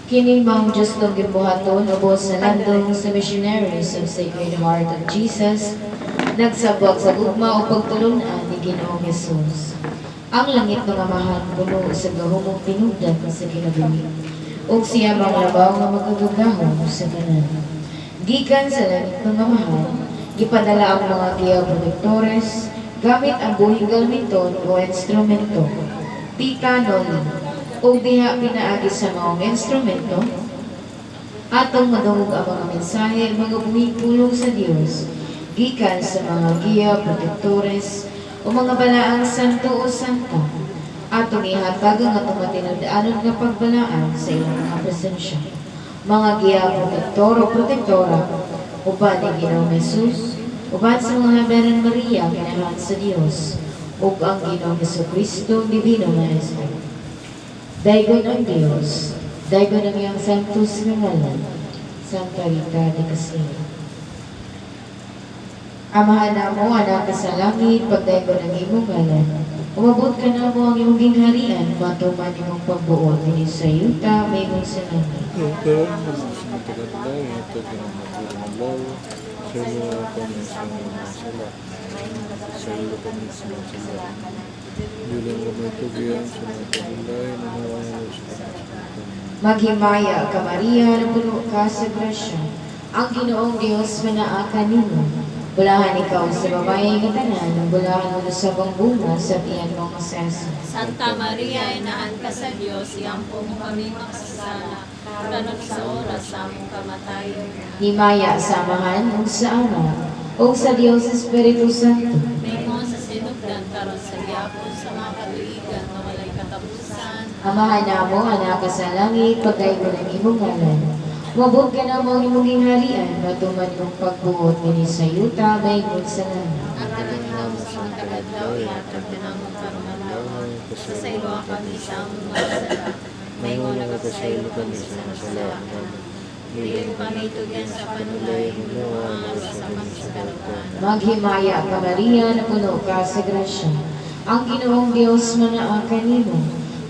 Kini mao Diyos ng gibuhaton ubos sa landong sa missionaries of Sacred Heart of Jesus, nagsabwag sa gugma o pagtulunan ni Ginoong Hesus. Ang langit ng amahan puno sa gahumong tinugdan sa kinabuhi, ug siya mang labaw nga magagagahom sa kanan. Gikan sa langit ng amahan, gipadala ang mga giya protektores gamit ang buhing galmiton o instrumento, pitanon, o diha pinaagi sa maong instrumento, atong madungog ang mga mensahe, mga buhing pulong sa Dios, gikan sa mga giya, protektores, o mga balaang santo o santa, atong ihatag ang atong matinudaanon nga pagbalaan sa ilang mga presensya. Mga giya, protektor o protektora, uban ni Ginoong Hesus, uban sa mga Habaran Maria, kinahan sa Dios, ug ang Ginoong Jesucristo, Divino Maestro. Daigon ang Diyos, daigon ang iyang santos nga ngalan, Santa Rita de Castillo. Amahan na mo, anak ka sa langit, pagdaigon ang imong ngalan. Umabot ka na mo ang imong gingharian, matuman imong pagbuot, din sa yuta, may mong sa langit. Yung karon mo sa matagal lang, ito ginamatulang law, sa iyo kami sa mga sila, sa iyo kami sa mga sila. Yulang kami tugian sa mga pagulay, nangawangan sa mga Maghimaya ka Maria, na puno ka sa grasya. Ang Ginoong Diyos manaa kanimo. Bulahan ikaw sa babae nga tanan, bulahan mo sa bunga sa tiyan mo nga seso. Santa Maria, inahan ka sa Diyos, iyampo mo kami makasasala, kanon sa oras sa among kamatayon. Himaya samahan ug sa Ama, ug sa Dios Espiritu Santo. Mingon sa sinugdan, karon sa gihapon sa mga katuigan, na walay katapusan. Amahan na mo, anak ka sa langit, pagkaigo ng imong ngalan. Mabot ka na mo ang imong gingharian, matuman imong pagbuot, din sa yuta, may sa langit. Ang tanan na mo sa mga tagadlaw, ihatag ka na mo karong adlaw. Sa ilo kami sa among mga sala. Mingon na kapasaylo kami sa mga sala. Dili kami tugyan sa panulay, mga sa pagkakaroon. Maghimaya ka Maria, na puno ka sa grasya. Ang Ginoong Diyos manaa kanimo.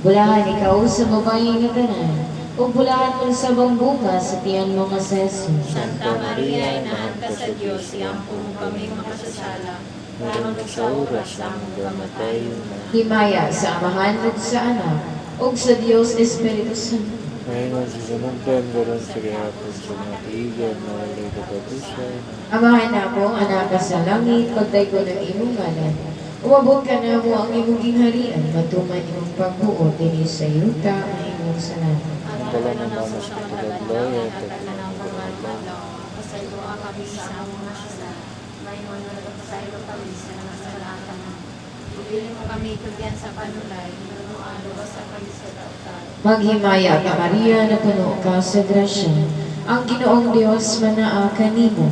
Bulahan ikaw sa babae nga tanan, ug bulahan mo sa bunga sa tiyan mo nga sa Jesus. Santa Maria, inahan ka sa Diyos, iyampo mo kami makasasala, karon sa oras sa among kamatayon. Himaya sa Amahan ug sa Anak, ug sa Dios Espiritu Santo. ngayon sa sinugdan, garon sa gihapon sa mga tiigan, na walay katapusan. Amahan na mo, anak ka sa langit, pagdaigo ng imong ngalan. Umabot ka na mo ang imong gingharian, matuman imong pagbuot, din sa yuta, ang imong salamat. Ang tanan na mo sa mga tagadlaw, ihatag ka na mo karong adlaw. Pasaylo kami sa among mga sala. Mingon na kapasaylo kami sa mga salatan. Dili mo kami tugyan sa panulay, ano sa kami sa dautan. Maghimaya ka Maria, na puno ka sa grasya. Ang Ginoong Diyos manaa kanimo.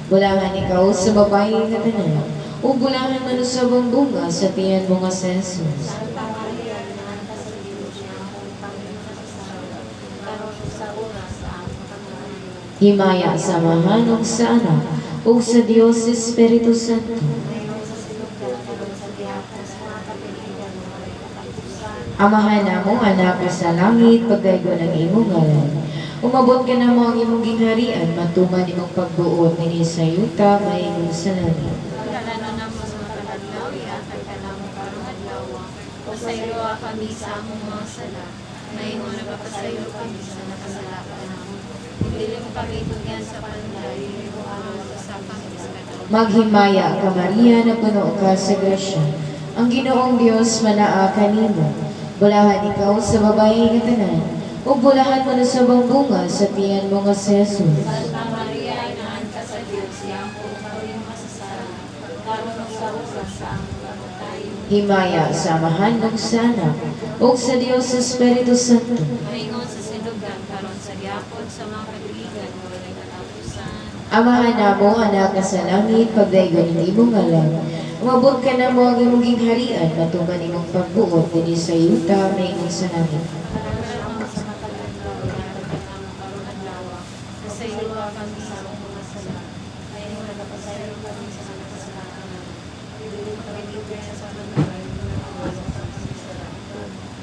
Bulahan ikaw sa babae nga tanan, ug bulahan man sa bunga sa tiyan mo nga sa Jesus. Santa Maria, inahan ka sa Diyos, iyampo mo kami makasasala, karon sa oras sa among kamatayon. Himaya sa Amahan ug sa Anak, ug sa Dios Espiritu Santo. Ngayon sa sinugdan, karon sa gihapon sa mga katuigan, na walay katapusan. Amahan na mo, anak ka sa langit, pagdaigo ng imong ngalan. Umabot ka na mo ang imong gingharian, matuman imong pagbuot, din sa yuta, may imong sa langit. Pagkalanan na mo sa mga tagadlaw, ihatag ka na mo karong adlaw. Pasaylo kami sa among mga sala. Maingon na papasaylo kami sa nakasala ka na mo. Dili mo kami tugyan sa panulay, dili mo ano sa pangkiskadal. Maghimaya ka Maria, na puno ka sa grasya. Ang Ginoong Diyos manaa kanimo. Bulahan ikaw sa babae nga tanan, ug bulahan mo na sa bunga sa tiyan mo nga sa Jesus. Santa Maria, inahan ka sa Diyos, iyampo mo kami masasala. Karon sa oras sa among kamatayon. Himaya sa Amahan ug sa Anak, ug sa Dios Espiritu Santo. Maingon sa sinugan, karon sa gihapon sa mga katuigan, na walay katapusan. Amahan na mo, anak ka sa langit, pagdaigo ng imong ngalan. Umabot ka na mo ang imong gingharian, matuman imong pagbuot, din sa yuta, may imong sa langit.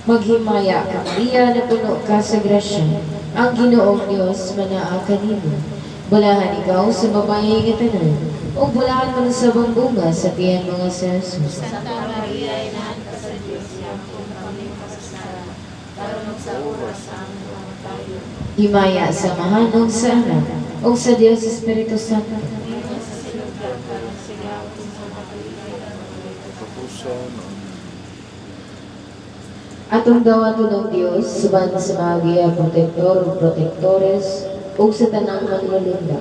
Maghimaya ka Maria na puno ka sa grasya, ang Ginoong Diyos manaa kanimo. Bulahan ikaw sa babae nga tanan, o bulahan man sa bunga sa tiyan mga si Jesus. Santa Maria, Inahan ka sa Diyos, yapon kami kasasara, karon sa oras sa aming kamatayon. Himaya sa mahanog sa anak, o sa Diyos Espiritu Santo. Ngayon sa sinugdan ka ng sigawin sa katuligan. Katapusan, Atong dawaton ng Diyos, suban sa mga protektor o protektores, o sa tanang manlulunda.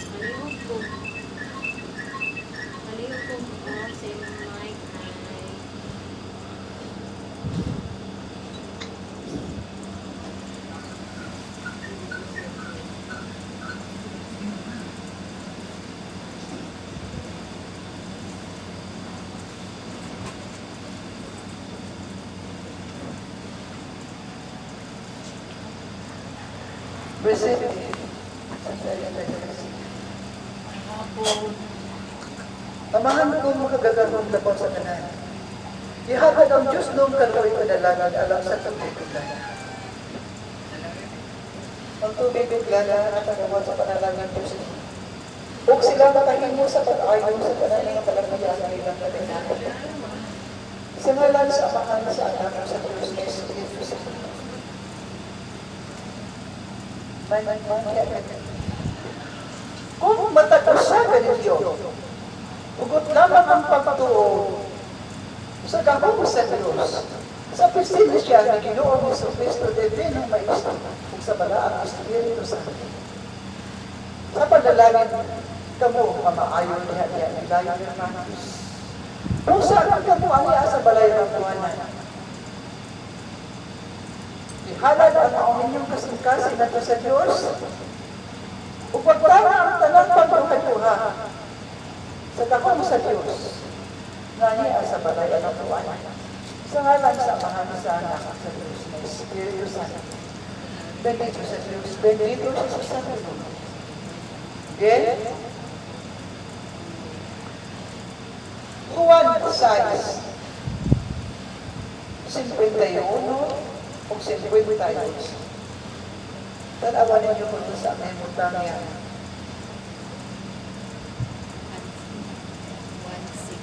Malihog ko. Malihog ko mo sa imong mic ay Present. Tamahan ko mo kagagahong lapang sa kanan. Ihatag ang Diyos noong kaluoy kadalagan alam sa tubig-biglan. Ang tubig-biglan at ang sa panalangan Diyos. Huwag sila makahimo sa pag-ayaw sa panalangan palagpayan ng ilang katinan. Sa ngalan sa Amahan sa Anak sa Diyos na Jesus. Kung matagos sa ganilyo, ugot lamang ang pagtuo sa gabong sa Diyos, sa presensya na Ginoong Jesucristo Divino Maestro, ug sa balaang Espiritu Santo. Sa pagdalangin, kamo mamaayon niya nilayo ng mga Diyos. Kung saan kamo aniya sa balay ng buwanan, ihalad ang maong inyong kasingkasin nato sa Diyos, upag tama ang talang pagkakuha sa takong sa Diyos, nga niya sa balay ng buwanan. Sa ngalan sa Amahan sa Anak sa Diyos na Espiritu Santo. Bendito sa Diyos, bendito sa Santo. Again, Juan 6, 51 o 52. Tanawan ninyo kung sa aming mutang yan. 1:6.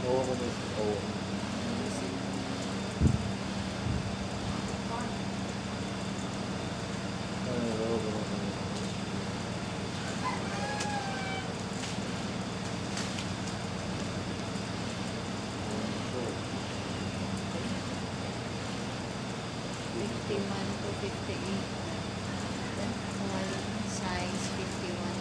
Oo, kami. Oo. Ay, oo, kami. To 58. Small size 51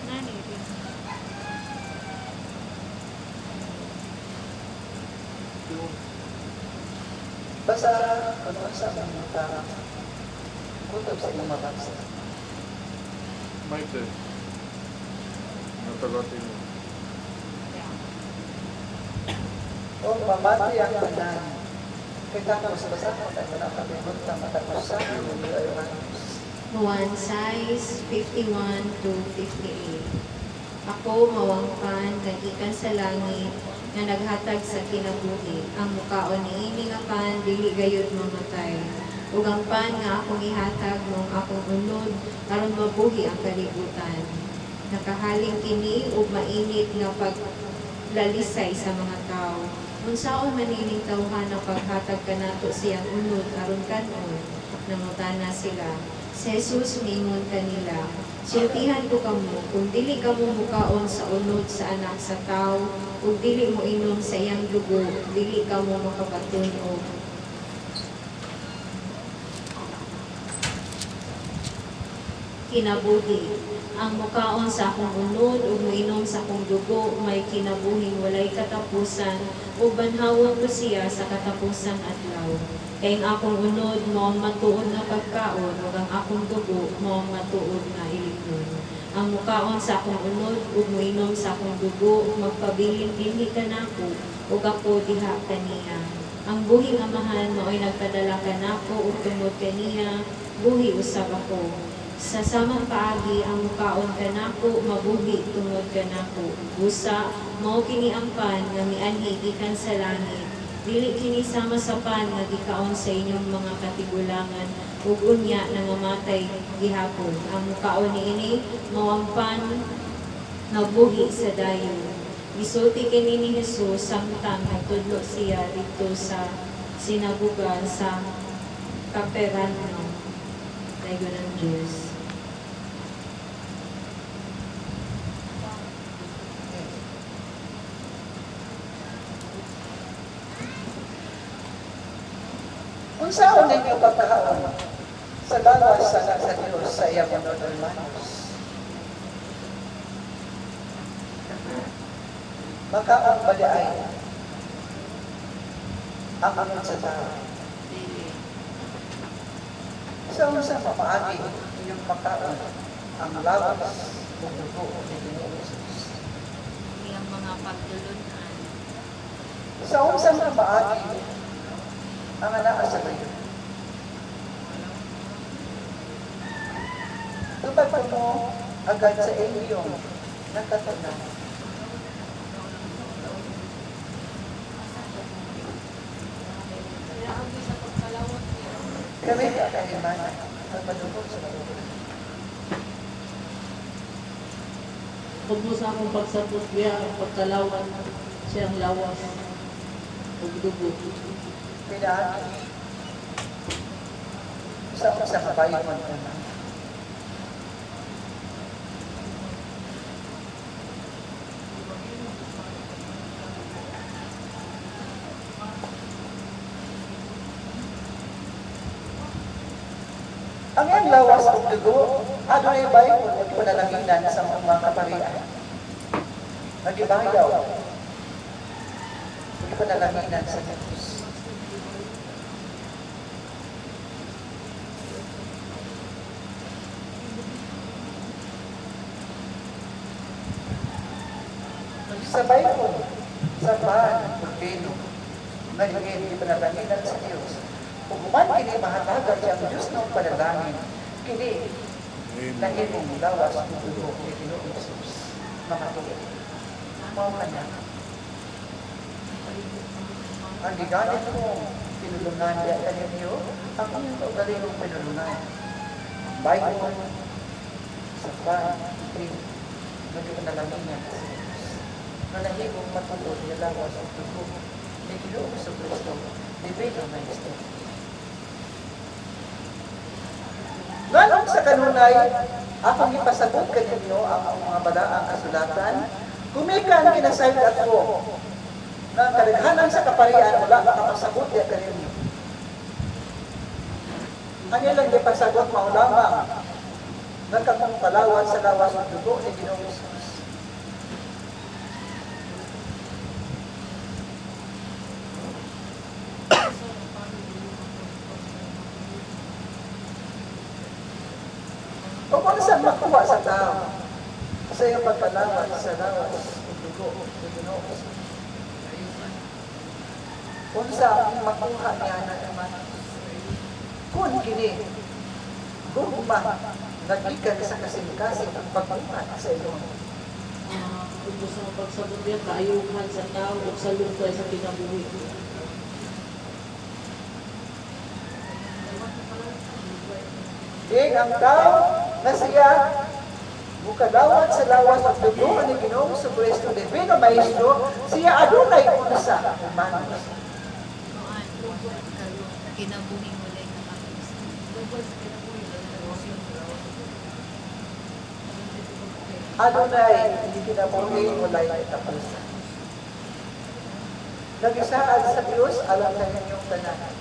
Nani rin. Basta, ano sa mga mutang, kutob sa inyong mabasa. Mike din. tagatin mo. O mamati ang tanan. Kita ko sa basa ko tayo na kabibot ng matapusan ng mga Yohanes. Juan 6:51 to 58. Ako mawangpan kag ikan sa langit nga naghatag sa kinabuhi. Ang mukaon niini nga pan dili gayud mamatay. Ug ang pan nga akong ihatag mong akong unod aron mabuhi ang kalibutan. Nakahaling kini ug mainit nga paglalisay sa mga tao. Unsaon man ining tawhan ang paghatag kanato siyang unod aron kanon? Nangutana sila. Si Jesus mingon kanila, sultihan ko kamo, kung dili kamo mukaon sa unod sa anak sa tao, kung dili mo inom sa iyang dugo, dili kamo makapatunog. Kinabuhi, ang mukaon sa akong unod ug moinom sa akong dugo, may kinabuhing walay katapusan, ug banhawon ko siya sa katapusang adlaw. Kay ang akong unod mo ang matuod na pagkaon, ug ang akong dugo mo ang matuod na ilikod. Ang mukaon sa akong unod ug moinom sa akong dugo, magpabilin dinhi kanako, ug ako diha kaniya. Ang buhing amahan mao'y nagpadala kanako ug tungod kaniya, buhi usab ako. Sa samang paagi ang mukaon kanako, mabuhi tungod kanako. Busa, mao kini ang pan nga mianhi gikan sa langit. Dili kini sama sa pan nga gikaon sa inyong mga katigulangan ug unya nangamatay gihapon. Ang mukaon niini mao ang pan nga buhi sa dayon. Gisulti kini ni Jesus samtang nagtudlo siya dito sa sinagugan sa Capernaum. Dayon ng Diyos. Unsaon ninyo pagkaon sa lawas sa anak sa Diyos sa iyang mga hermanos? Makaon bali ay ang anak sa tao. Sa unsa mamaagi inyong makaon ang lawas ng dugo ni Ginoong Jesus. Iyang mga pagtulunan. Sa unsa mamaagi ang anak sa tayo. Tupad ko mo agad sa inyong nakatanan. Kami ka kahimanan ang madugog sa madugog. Huwag mo sa akong pagsapot biya ang pagkalawan siyang lawas. Huwag dugo. Pinaan sa kabayan man ka na. Ang iyang lawas ng dugo, ano ay bayan mo at panalaginan sa mga kaparian? Nagibayaw. Panalaginan sa Diyos. Sabay ko sa bahan ng pagpino, nagiging panalaginan sa Diyos. Kung man kini mahatagan siya ang Diyos ng panalangin, kini nahimong lawas ng dugo ni Ginoong Jesus. Mga tuloy. Mau ka na. Ang giganit mo, pinulungan niya kaninyo, ang inyong kaugalingong pinulungan. Bayo, sa bahan, naging panalangin sa Diyos. Manahimong matulog niya lawas ang dugo ni Ginoong Kristo, ni Beno Maestro. Nganong sa kanunay, akong ipasabot kaninyo ang mga balaang kasulatan, kumikan kinasayod ako na ang kadaghanan sa kaparian wala makapasabot niya kaninyo. Ano lang ipasabot mao lamang nagkakong palawan sa lawas ng dugo ni Ginoong Jesus. O kung saan makuha sa tao, sa iyong pagkalawat sa lawas o dugo o Ginoo. Unsa ang makuha niya na naman? Kung kini, gugma, nagikan sa kasing-kasing ang pagkuha sa ilong. Kung gusto mo pagsabot niya, kaayuhan sa tao o sa lungkay sa kinabuhi. Ding ang tao na siya mukalawat sa lawas at dugo ni Ginoong Jesucristo Divino Maestro, siya adunay unsa humanos. Kinabuhi mo lang na Adunay hindi kinabuhi walay katapusan. Nagisaad sa Diyos, alam na ninyong tanan.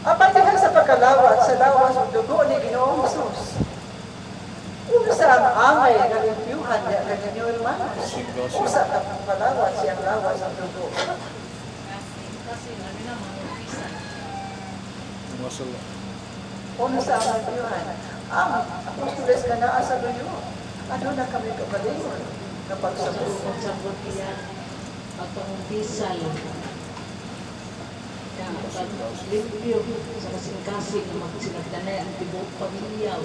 Apan diha sa pagkalawat sa lawas ug dugo ni Ginoong Hesus. Unsa ang angay nga limpyuhan niya kaninyo hermanos? Usa ka pagkalawat siyang lawas ang dugo. Masala. Unsa ang limpyuhan? Ang apostoles nga naa sa duyo. Ano na kami kabalingon na pagsabot? Pagsabot niya at pangumpisal. Limpyo sa kasing-kasing na magsinagdanay ang tibok pamilya.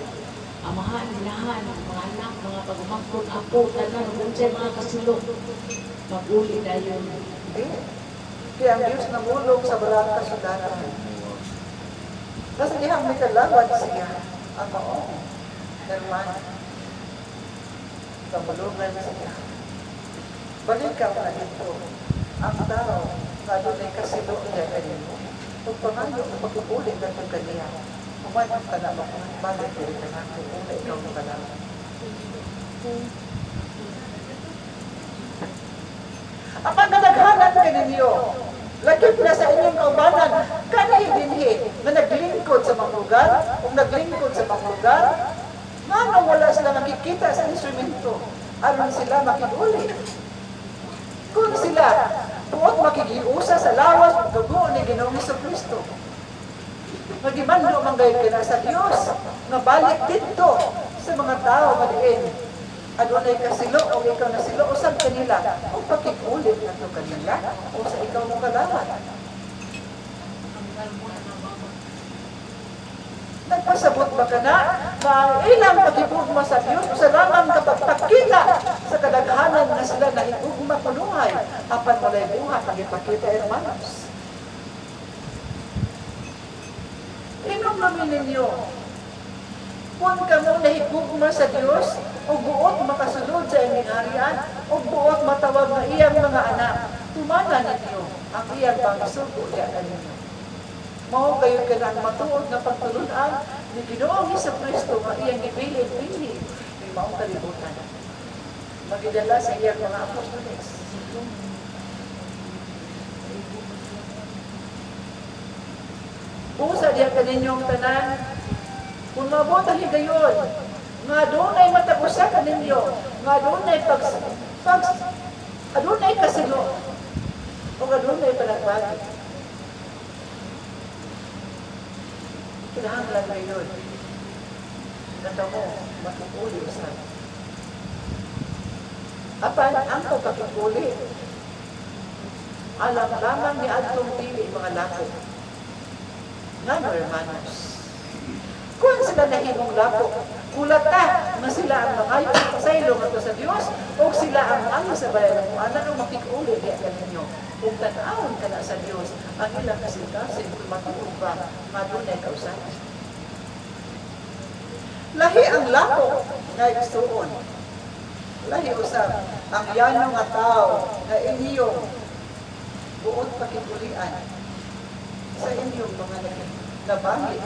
Amahan, inahan, mga anak, mga pagumangkot, apo, tanan, kung siya mga kasulok. Mag-uli na yun. Kaya ang Diyos namulog sa barang kasudatan. Kasi dihang may kalawat siya ang maong hermano. Kamulugan siya. Balikaw na dito ang tao na doon ay kasilo niya kanino. Kung pangayo ang pag-uuli na ito kaniya, umanap ka na balik dito ka na kung una ikaw mo ka lang. Ang pagdadaghanan ka ninyo, lagip na sa inyong kaubanan, kanay dinhi na naglingkod sa mga lugar, kung naglingkod sa mga lugar, nga wala sila makikita sa instrumento, aron sila makikuli. Kung sila, tuot makigiusa sa lawas ug dugo ni Ginoong Jesucristo. Magimando man gayud kana sa Dios nga balik dito sa mga tao madiin. Adunay kasilo o ikaw na silo usab kanila o pakikulit nato kanila o sa ikaw mo kalawat. Nagpasabot ba ka na ang ilang pagigugma sa Diyos o sa lamang kapag pagkita sa kadaghanan na sila na higugma panuhay apan walay buhat ang ipakita hermanos. Inom namin ninyo kung kamo nahigugma sa Diyos o buot makasunod sa inyong harian o buot matawag na iyang mga anak, tumana ninyo ang iyang pangisugo diyan ninyo. Mao kayo kanang matuod na pagtulunan ni Ginoong Jesucristo nga iyang ibilin-bilin ni maong kalibutan. Magidala sa iyang mga apostoles. Pusa diyan kaninyong tanan, kung mabot ang higayon, nga doon ay matagusa kaninyo, nga doon ay doon ay kasilo, o nga doon ay panagbagi. Kinahanglan ngayon na mo makikuli sa apan ang pagkakikuli alam lamang ni Adtong Pili mga lako nga no hermanos kung sila nahimong lako kulata na sila ang mangayo sa ilong ato sa Dios o sila ang mangayo sa bayan mo ano nung makikuli diya ninyo kung tanawon ka na sa Diyos, ang ilang kasing-kasing tumatuod ba, madunay kausapan. Lahi ang lako na igsuon. Lahi usap, ang yanong nga tao na inyong buot pakikulian sa inyong mga nabangi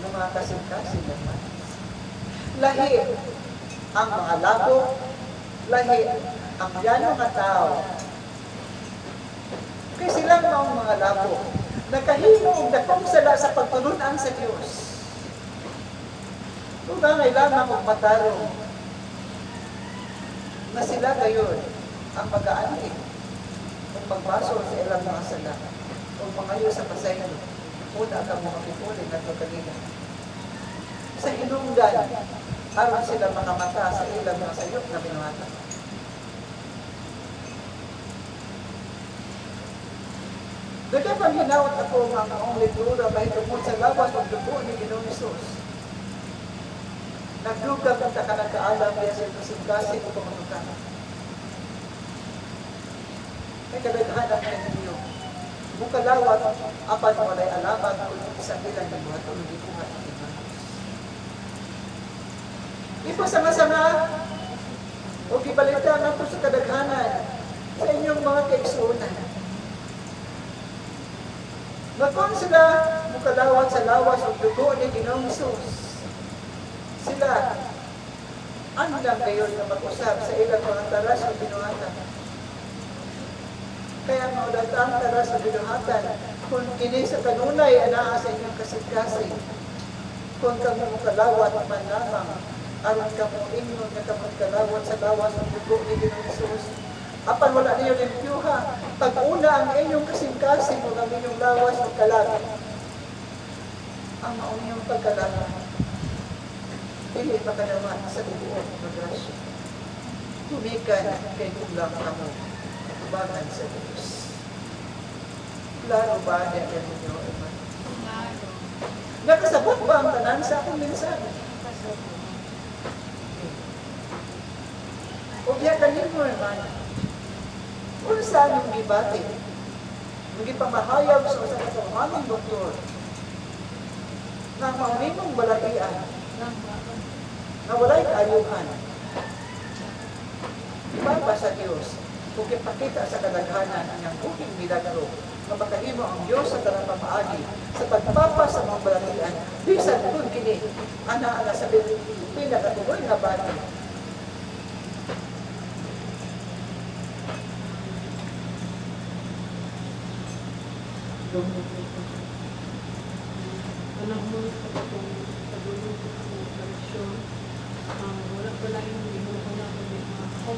ng mga kasing-kasing naman. Lahi ang mga lako, lahi ang yanong nga tao kaya silang mga labo, nakahimo og dakong sala sa pagtulunan sa Dios. Kung bangay lamang og matarong na sila gayon ang pag-aani o pagbaso sa ilang mga sala o pangayo sa pasaylo. una ka mo makipuli na ito kanila. Sa hinungdan, aron sila makamata sa ilang mga sayop na binuhatan. Doon pang hinawat ako mga maong litura may tungkol sa lawas ng dugo ni Ginoong Hesus. Nagdugag ang takanagkaalam niya sa kasing-kasing o pamanukan. May kadaghanan ng ninyo. Bukalawat, apan walay alaman kung isang ilang nabuhat o nagikuhan ang iba. Ipasama-sama o gibalita na ito sa kadaghanan sa inyong mga kaigsuunan. Magkon sila mukalawat sa lawas o dugo ni Ginoong Hesus. Sila, ano lang kayo na mag-usap sa ilang mga taras o binuhatan. Kaya maulat ang taras o binuhatan, kung kini sa kanunay, anaa sa inyong kasig-kasig. Kung kami mukalawat man lamang, aron kamo ingnon na kamo kalawat sa lawas o dugo ni Ginoong Hesus. Apan wala niyo limpyuha. Pag-una ang inyong kasing-kasing o ang inyong lawas o kalag. Ang mauniyong pagkalag. Dili pa ka naman sa bubuong magrasya. Tumikan kay kulang kamo. Katubangan sa Diyos. Klaro ba niya ka ninyo, Eman? Klaro. Nakasabot ba ang tanan sa akong mensahe? O biya ka ninyo, Eman? Kung saan yung gibati, hindi pamahayag sa usa ka pamaming doktor na maunimong balakian na walay kaayuhan. Ibaba sa Diyos kung ipakita sa kadaghanan ang buking milagro na makahimo ang Diyos sa tanang pamaagi sa pagpapa sa mga balakian. Bisan kung kini, ana-ana sa pinakatuloy na bati. Anak mo sa pagulong sa operasyon, wala pa lang yung ginuhula ko din. Ako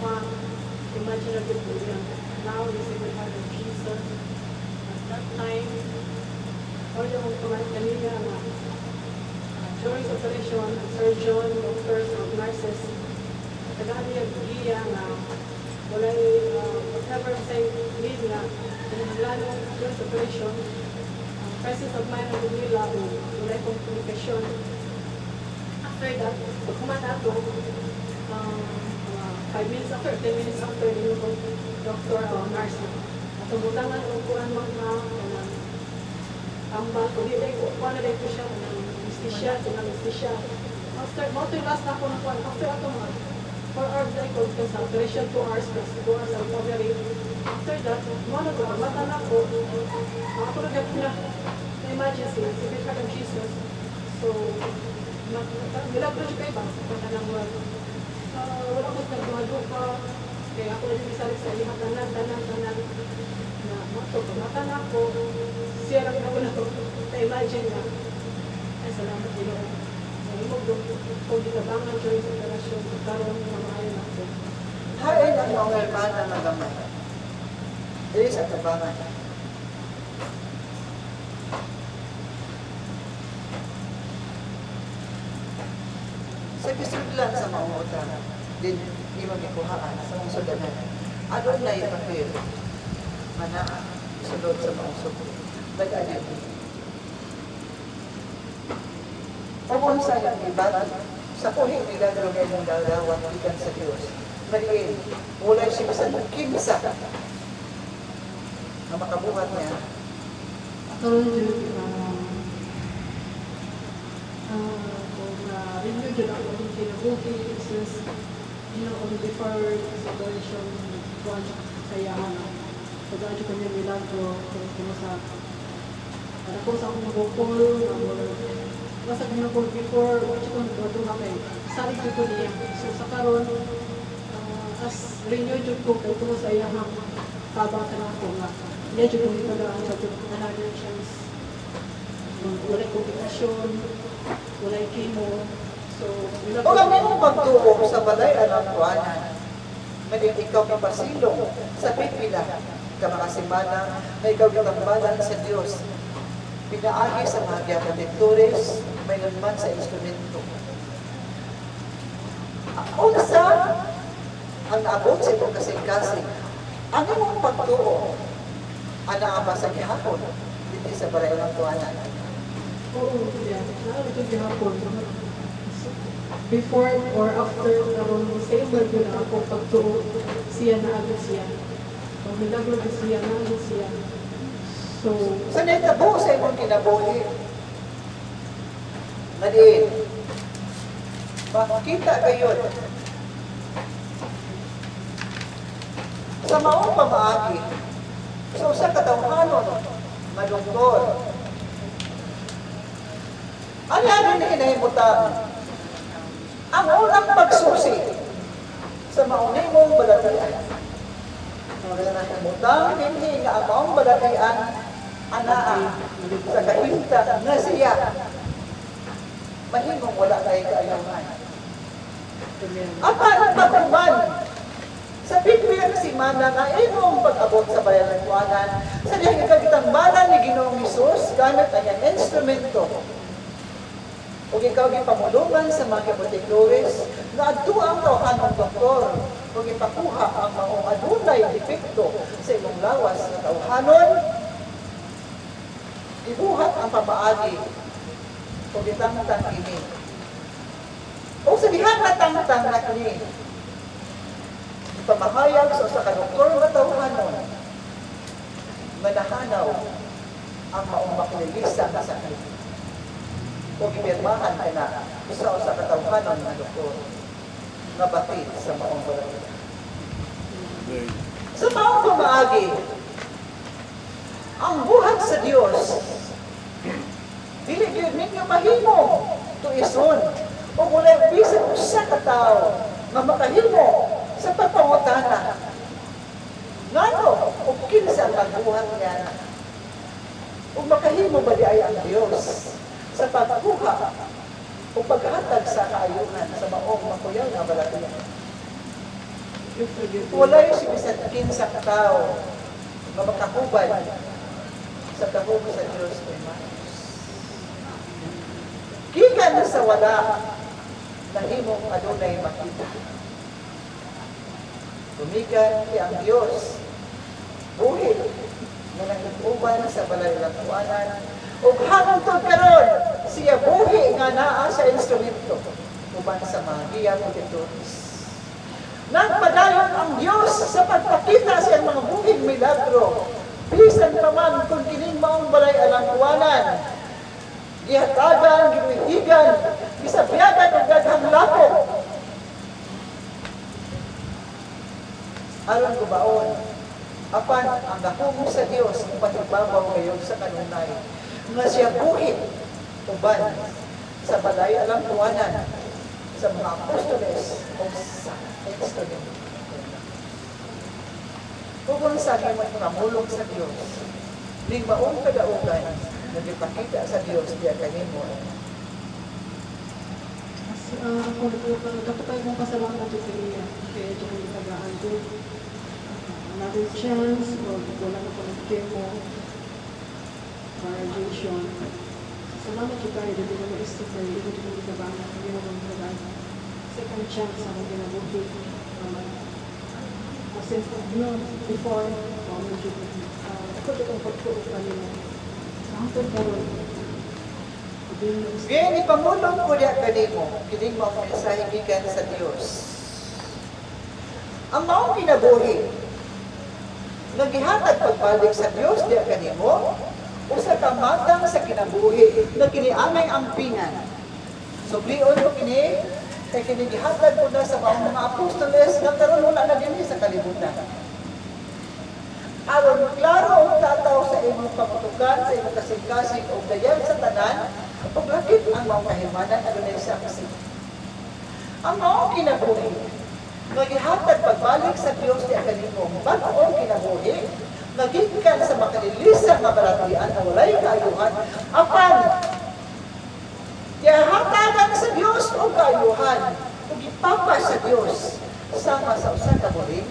imagine na dito yan. Now, the Sacred Heart of Jesus. At that time, all yung kumain kanina na during operation, surgeon, doctors, or nurses, tagaan niya giya na wala whatever say need na lalo during operation, presence of mind ng nila o wala communication. After that, kumana ito, 5 minutes after, 10 minutes after, yung doctor o nurse, at tumutangan o kuhan mga tambal, o di ko, kuhan na rin ko siya, anesthesia, anesthesia. After, mo ito yung last na ako na kuhan, after ako mga 4 hours na ko, sa operation 2 hours plus 2 hours ang recovery. After that, mo na ko, mata na ko, ako na gap na emergency, Sacred Heart of Jesus. So, milagro siya kayo ba? Pagka nang wala ko nagduhado pa. Kaya ako na yung sa lihat tanan na mato, mata na ako, siya lang ako na na-imagine na. Ay, salamat Dilo. Nahimog doon, kung dinabangan during sa operasyon, karoon ng mga ayon ako. Hain ang mga hermana na gamay. Dili sa tabangan. Sa bisudlan sa mga utang, din di magikuhaan sa mga sudanan. Adon na yung papel, manaan, sulod sa mga suko. Nag-alip. Upon sa yung ibatan, sa kuhing milagro ngayon ng dalawan, ikan sa Diyos. Mariin, mulay siya sa kimsa na makabuhat niya. Karoon yun, renew yun ako yung kinabuhi, since, before sa operation, kuhan siya kayahan, pagkaan siya kanya milagro, kung sa, para ko sa akong mag-call, basta kanya ko before, kung siya kung nagwadong kami, sari ko niya. So sa karon, as renew yun ko, kaya ko sa iyahang tabang ka na ako nga, niya yun ko ipagaang sa another chance. Walay komplikasyon, walay chemo. So, O kami mong pagtuo sa balay anang kuhanan. Maging ikaw kapasilong sa pipila ka mga simana na ikaw katambalan sa Diyos. pinaagi sa mga giapatitores, may naman sa instrumento. Unsa ang naabot sa itong kasing-kasing, ang imong pagtuo, ana ba sa gihapon, hindi sa balay ng tuwanan. Oo, yeah. Ito gihapon. Before or after karon same ba yun ako pagtuo siya na agad siya. Pag milagro siya na agad siya. So, Sa netabo sa imong kinabuhi, nadiin, makita kayo sa maong pamaagi, sa usa ka tawhanon nga doktor. Ano yan na hinahimutan? Ang unang pagsusi sa maunay mong balatian. Ang hinahimutan, hindi nga ang maong balatian, anaa, sa kahimta nga siya. Mahimong wala kayo kaayungan. Apan ang pagkuman, sa Biblia si Mana nga imong pag-abot sa bayan ng tuwanan, sa diyang ikagitangbanan ni Ginoong Hesus, gamit ang iyang instrumento. O ikaw gipamulungan sa mga kabutikluris, na adto ang tawhanong doktor, o ipakuha ang maong adunay depekto sa imong lawas na tawhanon, ibuhat ang pamaagi, o gitangtang ini. O sa dihan na tangtang na kini, pamahayag sa usa ka doktor nga tawhanon nga nahanaw ang maong makulilisa nga sakit o gipirmahan ka na sa usa ka tawhanon nga doktor nga batid sa maong balay. Right. Sa maong pamaagi, ang buhat sa Dios dili gyud ninyo mahimo tuison o walay bisan usa ka tawo nga makahimo sa pagpangutana. Ngano, o kinsa ang buhat niya? O makahimo ba di ay ang Diyos sa pagkuha o paghatag sa kaayuhan sa maong makuyaw nga balatian? Walay si bisan kinsa ka tao nga makahubad sa kahug sa Diyos o gikan na sa wala nahimong adunay makita. Tumigan kay ang Diyos, buhit na nag-uban sa balay ng tuwanan, o hangtod karon siya buhi nga naa sa instrumento, uban sa mga giapatitores. Nagpadayon ang Diyos sa pagpakita sa mga buhing milagro, bisan pa man kung kining maong balay alang tuwanan, gihatagan, ginuhigan, gisabiyagan o daghang lapok, aron gubaon, apan ang gahumong sa Dios ang patibabaw ngayon sa kanunay, nga siya buhit, uban, sa balay alang tuwanan, sa mga apostoles o sa instrumento. Kung sa mo namulong sa Dios, ning maong kadaugan, nagipakita sa Dios diya kanimo. ako dapat tayo mong pasalamat sa kanya. Kaya ito kong itagaan ko. Another chance, wala na pang chemo, radiation. Salamat yung tayo, dito na ma-istify, ito kong itagaan, hindi na kong itagaan. Second chance ako ginabuhi. Since before, medyo ako ito kong pagtuot kanina. Hangtod karon. Ngayon, ipamulong ko niya kanimo, kining mga mensahe gikan sa Dios. Ang maong kinabuhi, nagihatag pagbalik sa Dios diya kanimo, usa ka matang sa kinabuhi, na kiniangay ampingan. Sublion ko kini, kay kinigihatag ko na sa mga apostoles, na karon wala na din sa kalibutan. Aron klaro ang tataw sa imong pamatukan, sa imong kasing-kasing o dayan sa tanan, paglakit ang mga kahimanan adunay sa kasi. Ang maong kinabuhi, nagihatag pagbalik sa Dios di kanimo, bag-ong kinabuhi, nagikan sa makalilisa nga balatian ang walay kaayuhan, apan hatagan sa Dios o kaayuhan, ug ipapa sa Dios sama sa usa ka bulig,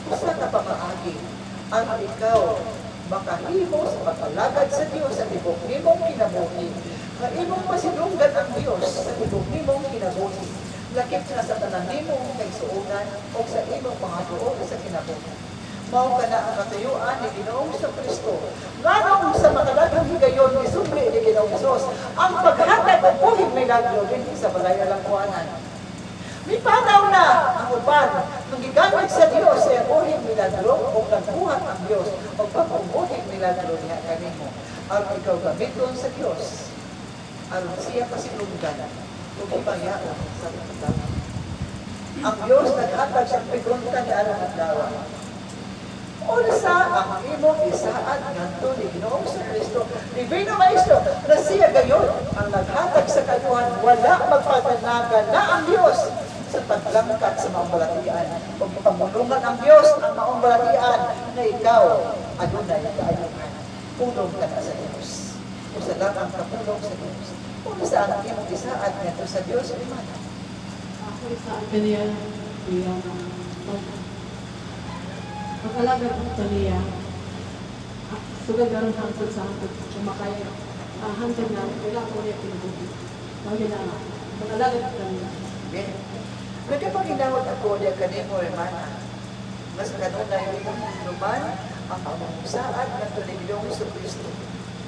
usa ka pamaagi, ang ikaw makahimo sa pagpalagad sa Dios sa tibok nimong kinabuhi. Nga imong masinunggan ang Dios sa tibok nimong kinabuhi. Lakip na sa tanan nimong kaigsuonan o sa imong mga tuo sa kinabuhi. Mao ka na ang katuyuan ni Ginoong Kristo. Nganong sa makadaghang higayon ni sumli ni Ginoong Hesus ang paghatag og buhing milagro dinhi sa balay alangkuanan. May panaw na ang uban nang gigamit sa Dios sa buhing milagro o nagbuhat ang Dios o pagbuhing milagro niya kanimo. Aron ikaw gamiton sa Dios. Aron siya pasilunggan o ibayaan sa tao. Ang Dios naghatag sa pigunta ni aron adlaw. Unsa ang imong isaad ngadto ni Ginoong Kristo, Divino Maestro, na siya gayon ang naghatag sa kayuhan, wala magpatanagan na ang Dios sa paglangkat sa maong balatian. Ug pamulungan ang Dios ang maong balatian na ikaw adunay kaayuhan. Pulong ka na sa Dios. Usa lang ang kapulong sa Dios. Unsa ang imong isaad ngadto sa Dios, Imana? Ako sa kaniya, yung pag-alaga ko sa niya, sugad garon hangtod sa hangtod, kumakaya, hangtod na, kailangan ko niya pinubuti. Bagay na, pag-alaga ko sa niya. Ben, nagkapaginawag ako niya kanimo, Imana. Mas kanunay imong luman ang pamumusaad ng tuligdong sa Kristo.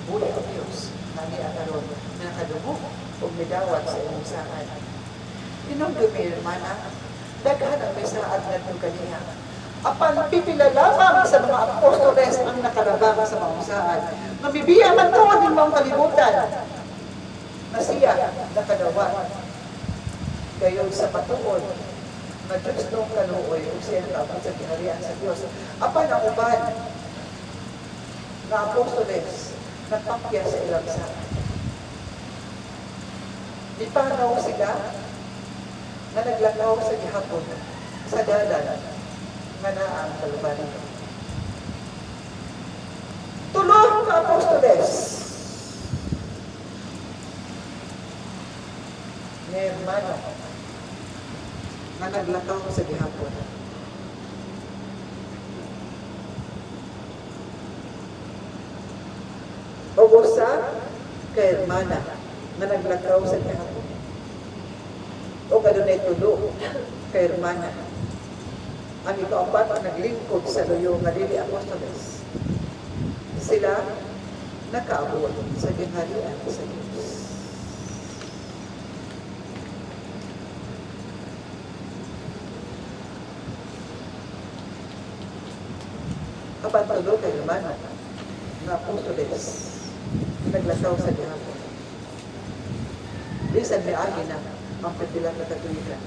Buhay ang Diyos, nani akaroon, na nakadubog o midawat sa imong saad. Inong dumi, Imana, daghan ang may saad ng kaniya. Apan pipila lamang sa mga apostoles ang nakalabang sa mga saan. Mabibiya man to din mga kalibutan na siya nakadawat. Gayon sa patuod na Diyos nung kaluoy o siya nakapag sa kinarian sa Diyos. Apan ang uban na apostoles nagpakya sa ilang saan. Ipanaw sila na naglakaw sa gihapon sa dalan nga na ang Kalbaryo. Tulong ka apostoles. Ni hermano nga naglakaw sa gihapon. O usa ka hermana nga naglakaw sa gihapon. O kadunay tulo ka hermana ang ikaapat ang naglingkod sa luyo nga dili apostoles. Sila nakaabot sa gingharian sa Diyos. Apat tulo kay hermano nga apostoles naglakaw sa gihapon. Bisan may agi na ang pipila na katulikan.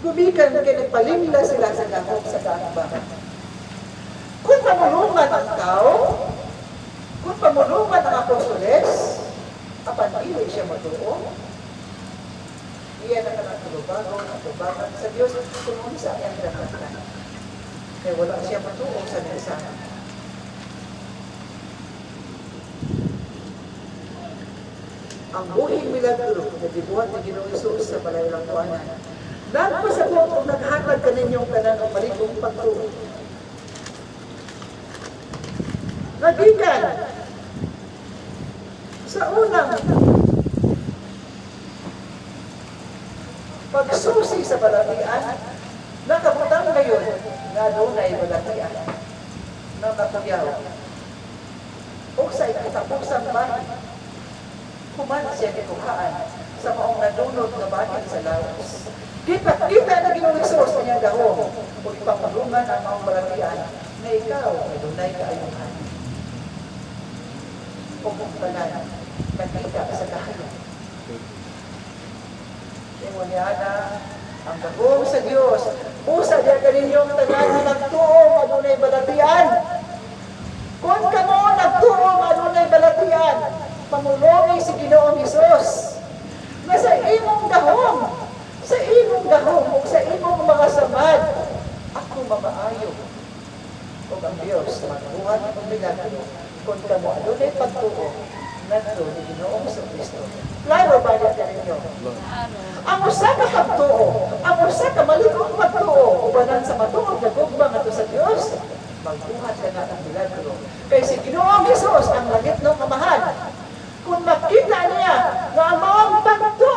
Gumikan na kayo nagpalimla sila sa gahok sa kaangbahan. Kung pamulungan ang tao, kung pamulungan ang apostoles, apan dili siya matuo, iyan na ka ng tulubagon at tubagan sa Diyos kung unsa ang dapat. Kaya wala siya matuo sa mensahe. Ang buhing milagro na dibuhat ni Ginoong Hesus sa balay ng kuanan, nagpasabot kung naghatag ka ninyong kanan ang maligong pagtuo. Nagikan sa unang pagsusi sa balatian, nakabutang ngayon na doon ay balatian na nakuyaw. O sa ikatapusang bahay, kuman siya kikuhaan sa maong nadunod na bahin sa lawas. Kita na Ginoong Hesus kanyang gahong o ipapulungan ang maong balatian na ikaw ay dunay kaayuhan. O kung tanan, nakita sa kahayang. Imunyana, ang gahong sa Diyos, usa diya kaninyong tanan na nagtuo adunay balatian. Kung kamo nagtuo adunay balatian, pamulungi si Ginoong Hesus na sa imong gahong, o sa imong mga samad, ako mamaayo. O ang Diyos, magbuhat ang milagro, kung kamo adunay pagtuo, nagtuo ni Ginoong Kristo. Klaro ba niya ka ninyo? Ang usa ka pagtuo, ang usa ka maligong pagtuo, ubanan sa matuog na gugma nga to sa Dios, magbuhat ka na ang milagro. Kaya si Ginoong Jesus, ang langit ng kamahal, kung makita niya na ang mga pagto,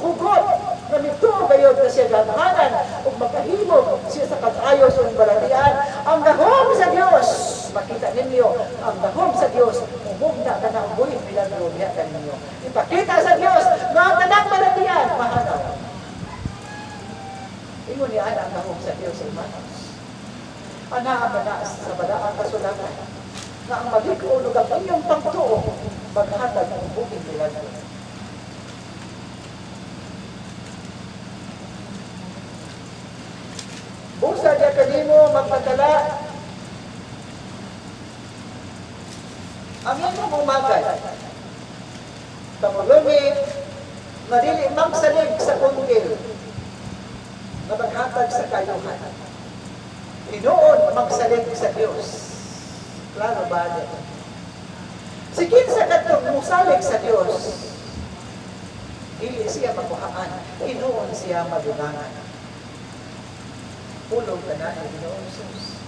hugot, na nito kayo na siya ganahanan, kung makahimog siya sa pag-ayos ng baralian, ang dahom sa Diyos, makita ninyo, ang dahom sa Diyos, umugna ka na ang buhay milagro niya ka ninyo. Ipakita sa Diyos na ang tanang baralian, mahanaw. Ingon niya ang dahom sa Diyos, hermanos. Ana sa badaang kasulatan, na ang magigulog ang inyong pagtuo, maghatag ng buhay milagro. Busa niya kanimo magpadala ang inyong umagay. Kamulungin, madili magsalig sa kungkil na maghatag sa kayuhan. Inoon magsalig sa Diyos. Klaro ba niya? Sigit sa katong musalig sa Diyos, dili siya makuhaan, inoon siya madunangan. Pulong ka na ang Ginoong Jesus.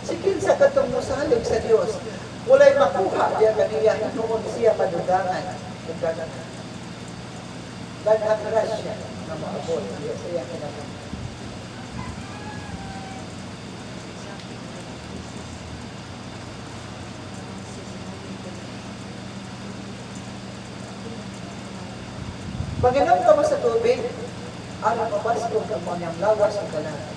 Sigit sa katong musalig sa Diyos, walay makuha diya kaniya, inoon siya madugangan. Daghang grasya na maabot diya siya kinakang. Paginaw ka mo sa tubig, ang mapasko ka mo niyang lawas ang kalangan.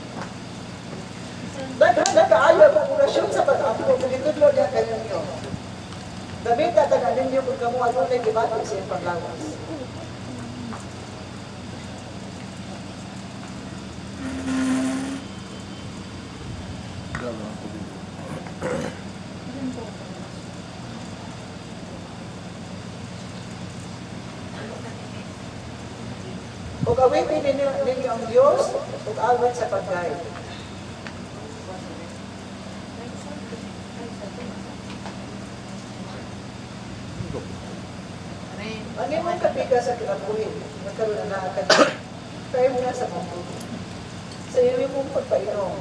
Daghang nagkaayaw ang orasyon sa pag-ampo, pinitudlo niya kayo niyo. Damita ka na ninyo kung kamo ano na gibati siya paglawas. Grabe ang tubig. Ug awitin ninyo ang Diyos, ug awit sa pagkain. Ang imong kapiga sa kinabuhi, nagkaroon na ka kaya mo na sa pampuhi. Sa iyo mong pagpainom,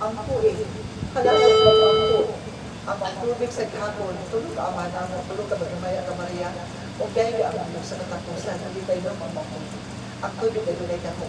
ang puhi, halagang pag-ampo, ang tubig sa gihapon, tulog ka ama na, tulog ka magamaya ka Maria, o gaya ka ang sa katapusan, hindi tayo ang pampuhi. Ang tubig ay tunay ka mo.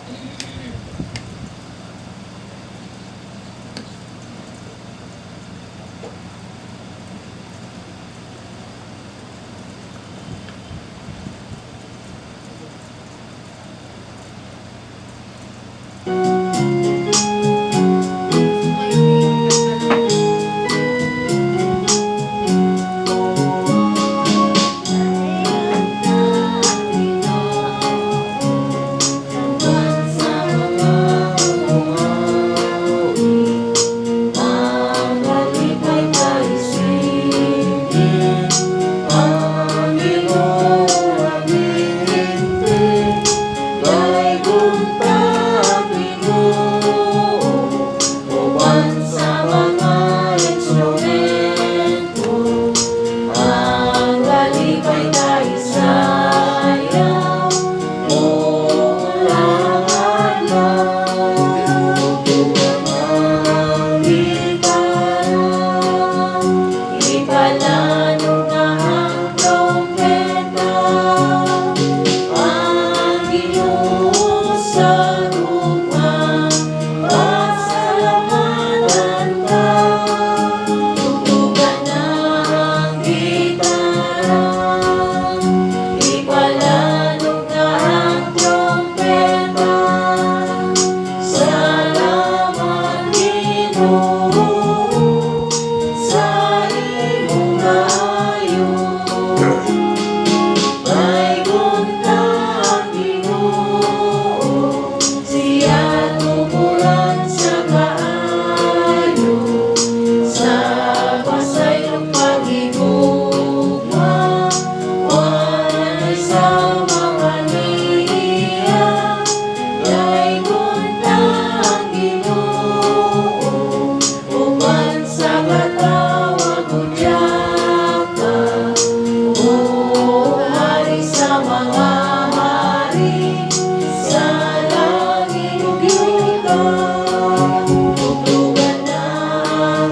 Tugtugan ng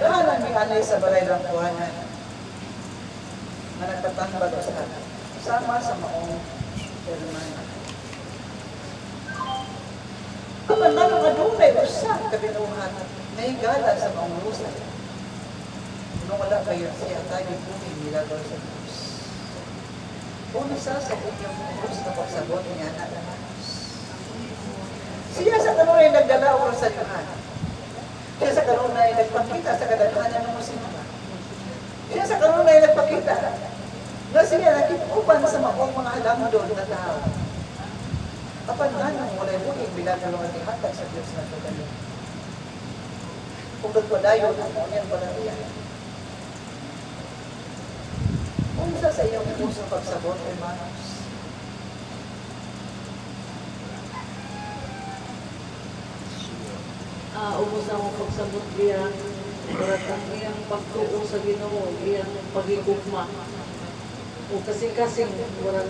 kadaghanan ni anay sa balay ng kuhanan na nagtatambal sa sama sa maong hermano. Apan man ang adunay usa ka binuhat na higala sa maong lusa. Nung wala kayo siya tayo bumi nilagaw sa Diyos. Una sa inyong Diyos na pagsabot niya na lahat. Siya sa kanunay nagdalaw sa Yohan. Siya sa kanunay nagpakita sa kadaghanan ng musimba. Siya sa kanunay nagpakita na siya nakipupan sa maong mga halamdon na tao. Apan nga nang walay buhing bilang ang ihatag sa Diyos na tugaling. Kung nagpadayon ang mga panariyan. Kung sa iyong puso pagsabot, hermanos, Ubos na akong pagsabot diya, barat ang iyang pagtuo sa Ginoo, iyang pagigugma. O kasing-kasing, barat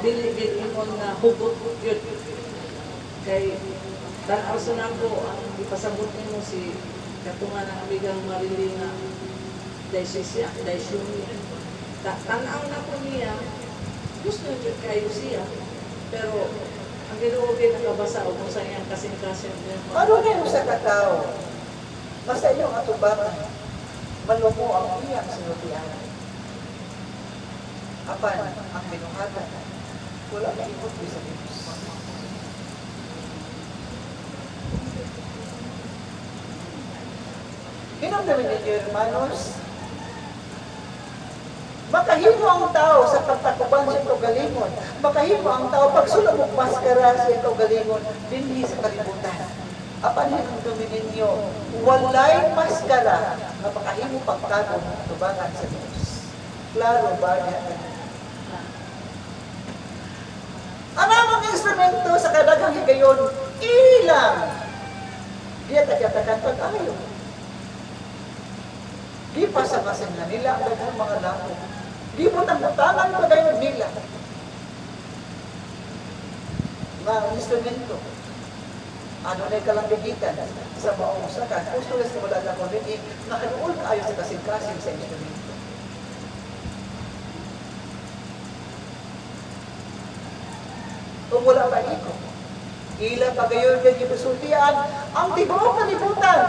dili-dili mo na hugot yun. Kay tanaw sa nako, ang ipasabot mo si katungan ng amigang Marilina, dahil siya, dahil siya. Tanaw na po niya, gusto niya kayo siya, pero ang Ginoo din nakabasa o kung saan iyang kasing-kasing niya. ano na yung sa katao? Basta iyong atubangan, malumo ang iyang sinutian. Apan, ang binuhatan, wala na ikot sa Diyos. Hinamdamin ninyo, hermanos, makahimo ang tao sa pagtakuban sa kaugalingon. Makahimo ang tao pagsulong ng maskara sa kaugalingon dinhi sa kalibutan. Apan hinamdamin ninyo, walay maskara na makahimo pagtagon tubangan sa Diyos. Klaro ba niya? Ang among instrumento sa kadaghang higayon, ilang. Diya tagyatakan pag-ayo. Di pasamasan na nila ang daghang mga lako. Di mo tangan pagayon nila. Nga instrumento. Ano na yung kalambigitan sa maong usakan. Gusto rin sa wala na community, nakaroon kayo sa kasing-kasing sa instrumento. Kung wala pa ito, ilang pagayon yung ipasultian, ang tibuok na libutan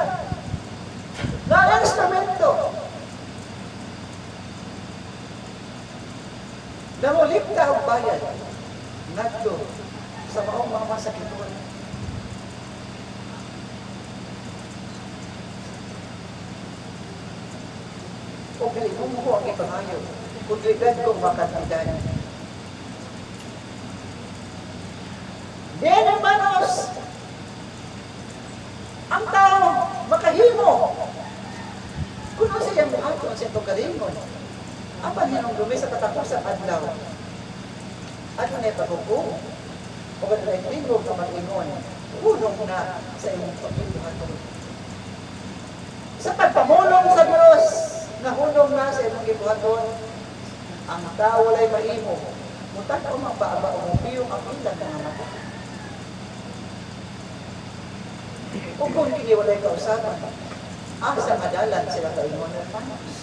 na instrumento na mulikta ang bayan nagdo sa maong mga masakiton. O galing mo ang ipangayo kung ligad kong makantidan. Then, hermanos, ang tao makahimo kung ano siyang buhaton sa itong kalingon. Ang panhinong dumi sa katapusan adlaw. Ano na ipaghukom? O ano na itingog sa mag-ingon? Ulong na sa inyong pagbuhaton. Sa pagpamulong sa Diyos, nahulong na sa inyong gibuhaton, ang tao walay mahimo. Mutan ko magpaaba o mupiyong ang ilan na mata. O kung hindi walay kausapan, asa madalan sila kaingon ng panos.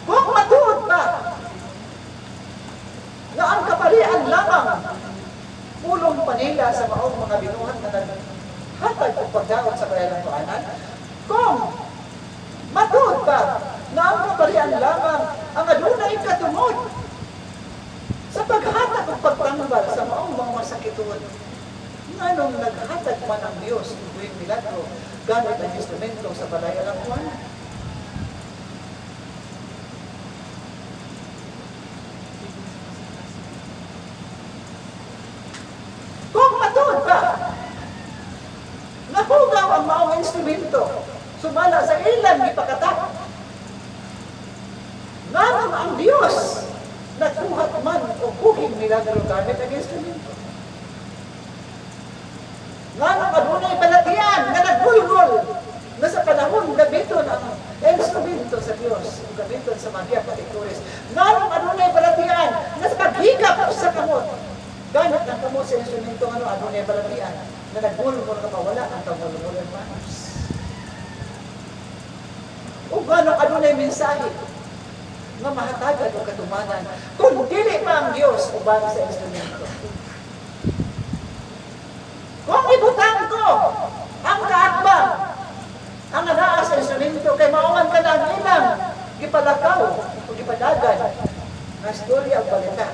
Kung matuod pa na ang kaparian lamang pulong pa nila sa maong mga binuhat na naghatag o pagdaot sa bayan ng tuanan, kung matuod pa na ang kaparian lamang ang adunay katungod sa paghatag o pagtambal sa maong mga masakituon, nganong naghatag man ang Diyos ng buwing milagro gamit ang instrumento sa balay ng tuanan. Kung matuod pa, nahugaw ang maong instrumento, sumala sa ilan ipakatak. Nganong ang Diyos nagbuhat man o buhing milagro gamit ang instrumento. Nganong adunay balatian na nagbulgol na sa panahon gabiton ang instrumento sa Diyos, gabiton sa Maria Patituris. Nganong adunay balatian na sa paghigap sa kamot Ganit ang kamo sa instrumento ano, ano na balatian, na nagmulong ka mawala ang kamulong hermanos. O gano'ng ano na mensahe, nga mahatagan o katumanan, kung dili pa ang Diyos uban sa instrumento. Kung ibutang ko ang kaatbang, ang anaa sa instrumento, kay mauman ka na ang ilang gipalakaw o gipadagan nga storya o balita.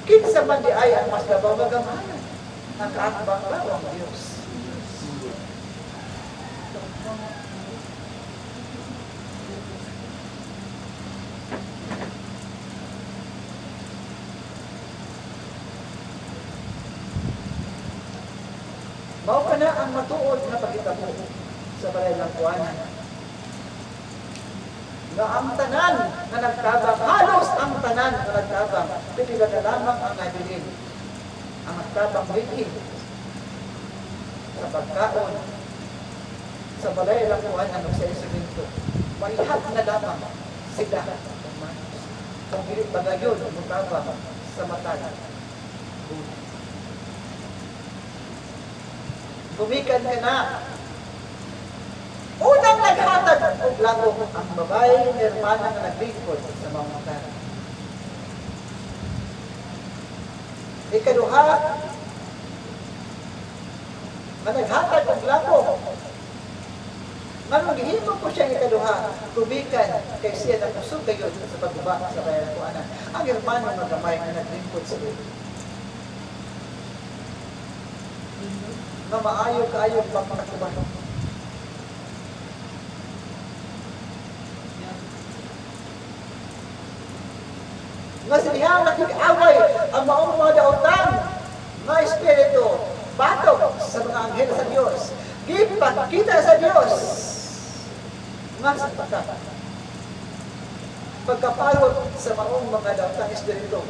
Kinsa man di ay ang mas labaw magamanan, ang kaatbang ba o ang Diyos? Mao ka na ang matuod na pagkitabo sa balay ng kuwanan. Na ang tanan na nagtabang, halos ang tanan na nagtabang, pipila na lamang ang nabilin. Ang nagtabang wiki sa pagkaon, sa balay ng kuwanan o sa instrumento. Maihat na lamang sila. Kung hindi bagayon, mutabang sa mata. Tumikan ka na. Unang naghatag og lago ang babae ng hermana na naglingkod sa mga mata. Ikaduha, na naghatag og lago. Nganong gihimo ko siya ikaduha, tumikan kay siya na kusog kayo sa pagbaba sa bayan ko anak. Ang hermana na gamay na naglingkod sa iyo. Na maayo-kaayo pagpakatuban. Nga sinihang nakikaway ang maong mga daotan na espiritu, batok sa mga anghel sa Diyos, gipakita sa Diyos nga sa pagkapalot sa maong mga daotang espiritu,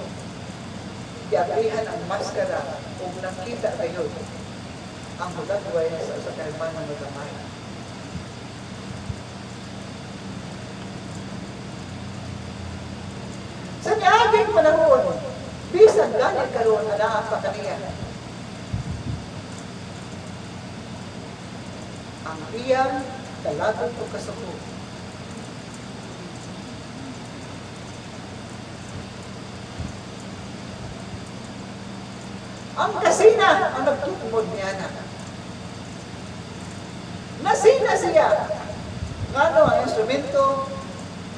iabrihan ang maskara kung nakita kayo ang hulagway sa kahimanan ng gamay. Sa niaging panahon, bisan ganit karoon na ang pakaniya. Ang iyang dalagang o kasuko. Ang kasina ang nagtutumod niya na. Nasina siya. Ngano ang instrumento,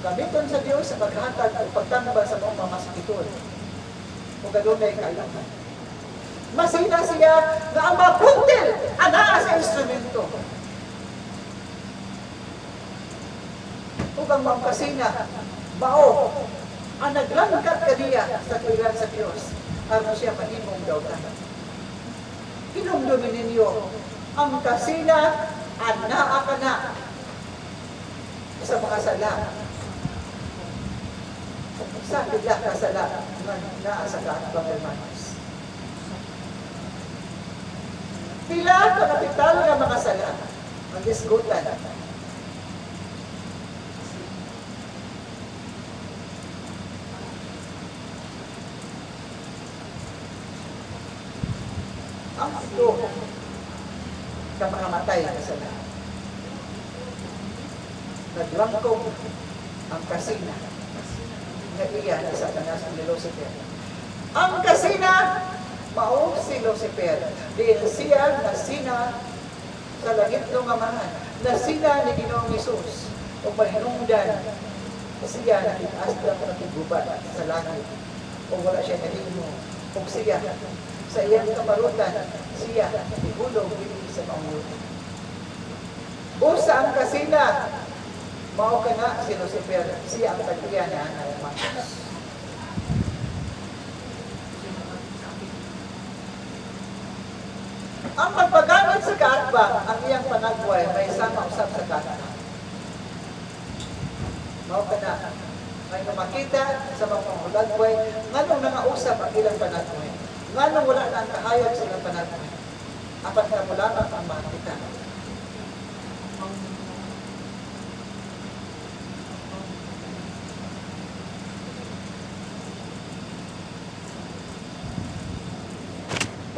gamiton sa Diyos sa paghatag o pagtambal sa mga masakiton. O gadunay kailangan. Masina siya na ang mapuntil anaa sa instrumento. O ang mga kasina, bao, ang naglangkat kaniya sa tuwiran sa Diyos, para siya mahimong daw tayo. Hinumdumin ninyo, ang kasina, anaa ka na sa mga sala. Sa bila ka sala, naa sa kaatbang hermanos. Pila ka kapital ng mga sala, mag-isgutan. Ang ito, ka mga matay na sala. Naglangkong ang kasina na iya ni Satanas ni Lucifer. Ang kasina, mao si Lucifer. Diyan siya nasina sa langit ng amahan. Nasina ni Ginoong Hesus. O mahinungdan siya nakitaas lang nakigubat sa langit. O wala siya nahimo. O siya sa iyang kamarutan, siya ihulog dito sa pangulo. Busa ang kasina, mao ka na si Lucifer, siya ang tagpian niya na hermanos. Ang magpagamit sa kaatbang, ang iyang panagway, may sama usap sa kaatbang. Mao ka na, may makita sa mga pangulagway, nganong nangausap ang ilang panagway. Nganong wala na ang kahayag sa ilang panagway. Apat na mula ang makita.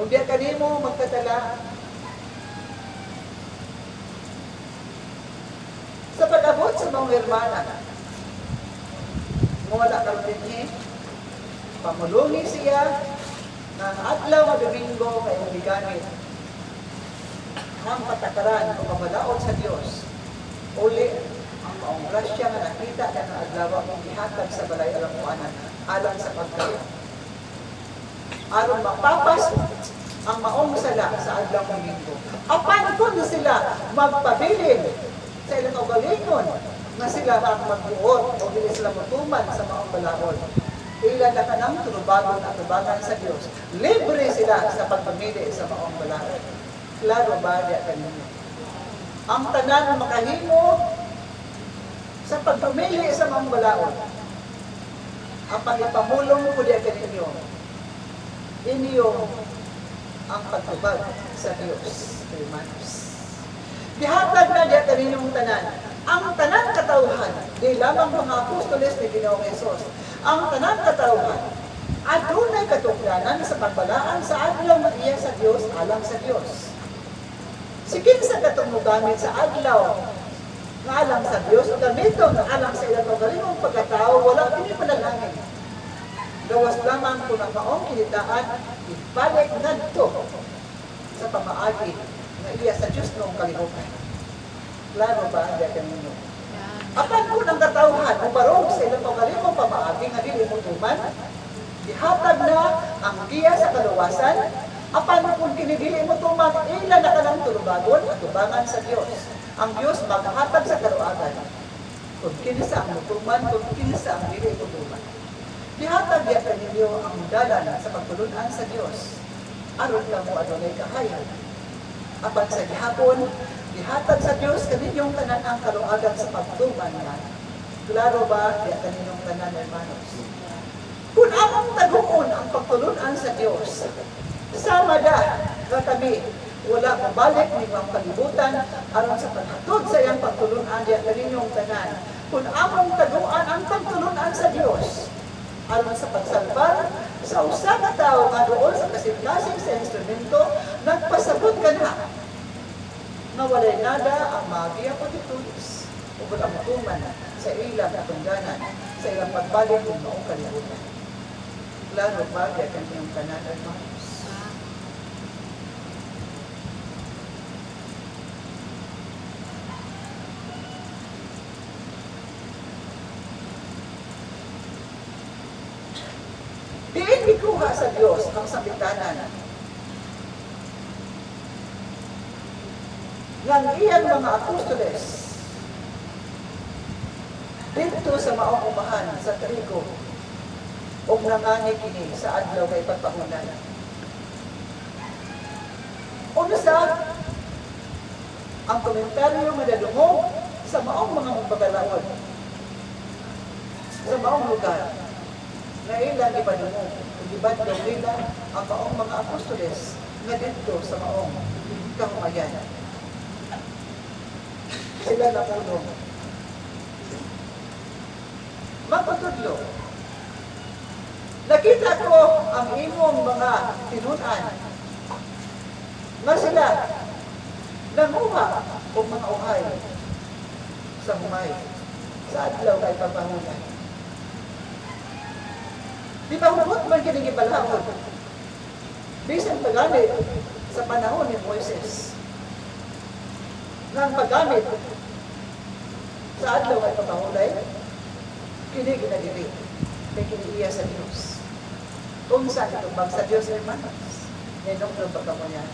Kung di kanimo magtatala, sa pag-abot sa mga hermana, wala karon din pamulungi siya ng adlaw nga Domingo kay umiganit ang patakaran o pabalaod sa Dios. Uli ang maong grasya nga nakita ka ng adlaw ang ihatag sa balay alam mo alang sa pagkayo. Aron mapapas ang maong sala sa adlaw ng Domingo. Apan kung sila magpabilin sa ilang kaugalingon na sila ang magbuot o hindi sila matuman sa maong balaod. Ilan na kanang tulubagon at tubagan sa Diyos. Libre sila sa pagpamili sa maong balaod. Klaro ba diya kanino? Ang tanan makahimo sa pagpamili sa maong balaod. Ang pagpamulong ko diya kaninyo. Inyo ang pagtubag sa Diyos. Hermanos. Dihatag na diya kaninyong tanan. Ang tanan katauhan, di lamang mga apostoles ni Ginoong Hesus. Ang tanan katauhan, adunay katungdanan sa pagbalaan sa adlaw nga iya sa Dios alang sa Dios. Si kinsa katong gamit sa adlaw nga alang sa Dios o gamiton nga alang sa ilang kaugalingong pagkatao, wala kini panalangin. Gawas lamang kung ang maong kinitaan, ibalik ngadto sa pamaagi nga iya sa Dios noong kalibutan. Klaro ba ang diya kanino? Apan ko ng katauhan, ubarog sa ilang kaugalingong pamaagi nga dili mo tuman, dihatag na ang giya sa kaluwasan, apan kung kinidili mo tuman, ilan na ka ng tulubagon at tubangan sa Diyos. Ang Diyos maghatag sa kaluwagan. Kung kinisa ang mutuman, kung kinisa ang dili mo tuman. Dihatag niya kaninyo ang dalan sa pagtulunan sa Diyos. Aron ka mo adunay kahayan. Apan sa gihapon, dihatag sa Diyos kaninyong tanan ang kaluwagan sa pagtuman niya. Klaro ba diya kaninyong tanan, hermanos? Kung among taguon ang pagtulunan sa Diyos, sama da kami, wala mabalik ni ang kalibutan aron sa paghatod sa iyang pagtulunan diya kaninyong tanan. Kung among taguan ang pagtulunan sa Diyos, aron sa pagsalbar sa usa ka tawo nga doon sa kasing-kasing sa instrumento, nagpasabot ka na nga walay nada ang magiya pagtulis o wala matuman sa ilang katungganan, sa ilang pagbalik ng maong kalibutan. Klaro ba kaya kanyang tanan, hermanos? Diin ikuha sa Diyos ang sambitanan ng iyang mga apostoles dito sa maong umahan sa trigo o nangani kini sa adlaw kay pagpahunan. Unsa ang komentaryo madadungog sa maong mga babalaod sa maong lugar na ilang ipadungog kung ibadlaw nila ang maong mga apostoles nga dito sa maong kahumayan. Sila na puno. Magpatudlo. Nakita ko ang imong mga tinunan nga sila nanguha o mga uhay sa humay sa adlaw kay pagpahunan. Di ba hubot man kining ibalahon? Bisan paggamit sa panahon ni Moises ng paggamit sa adlaw ay pagpahulay, kini ginadili, may kiniiya sa Diyos. Kung saan itubag sa Diyos, hermanos, ninong lubag mo niya.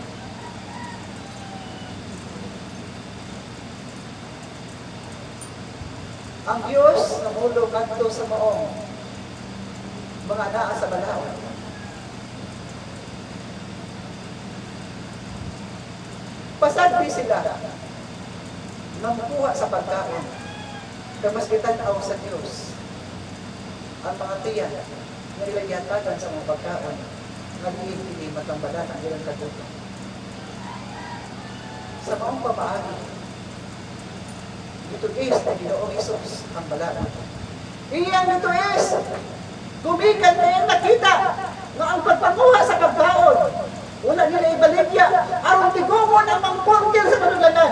Ang Diyos namulog adto sa maong mga naa sa balaw. Pasagdi sila mamukuha sa pagkain. Kamasgitan aw sa Diyos ang mga tiyan na ilagyatagan sa mga pagkain nag-iintili matambalan ang ilang kagutom. Sa maong pamaagi, ito is na Ginoong Hesus ang balala. Iyan ito is, gumikan na yung nakita na ang pagpanguha sa pagkaon Wala nila ibaligya. Aron tigumon ang mangporkel sa kanulanan.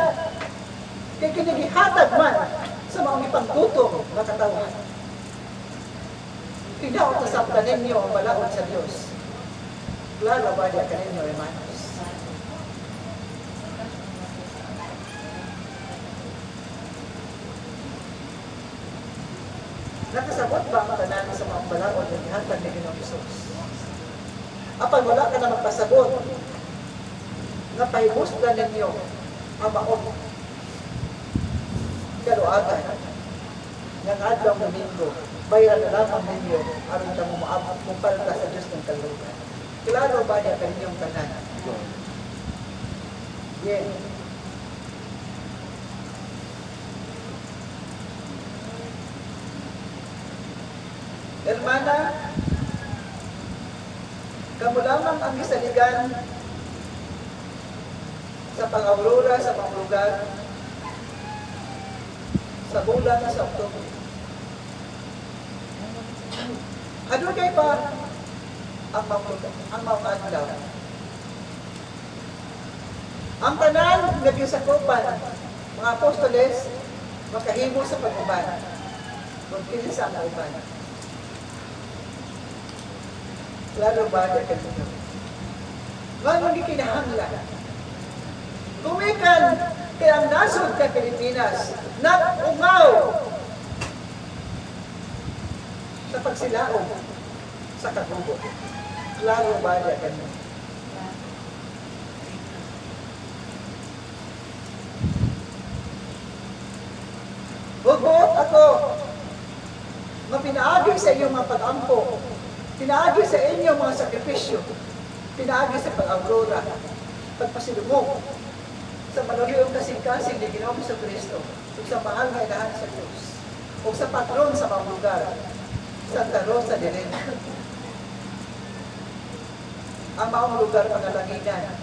Kaya kinigihatag man sa mga ipanggutom na katawan. Tignaw at nasabta ninyo ang balaod sa Diyos. Klaro ba niya kaninyo, hermanos? Nakasabot ba ang tanan sa mga balaod na gihatag ni Ginoong Hesus? Apan wala ka na magpasabot na pahibusdan ninyo ang maong kaluagan ng adlaw Domingo, bayaran na lamang ninyo aron ka mumaabot kung palta sa Diyos ng kalugan. Klaro ba niya kaninyong tanan? Yes. Hermana, kamo lamang ang isaligan sa pang-aurora sa mga lugar sa bulan sa Oktubre. Ano kay pa ang mga adlaw? Ang tanan nagsasakupan, mga apostoles, makahimo sa pag-uban. Kung kinsa ang uban. Klaro ba na kanino? Ngano di kinahanglan? Kumikan kaya ang nasod ka Pilipinas nag-ungaw sa pagsilaog sa kagubo. Klaro ba na kanino? Hugot ako na pinaagi sa iyong mga pag-ampo, pinaagi sa inyong mga sakripisyo, pinaagi sa pag-aurora, pagpasilumog, sa maluliyong kasing-kasing ni Ginoong Jesucristo, o sa mahal na ilahan sa Diyos, o sa patron sa mga lugar, Santa Rosa de Lima. Ang maong lugar pangalanginan,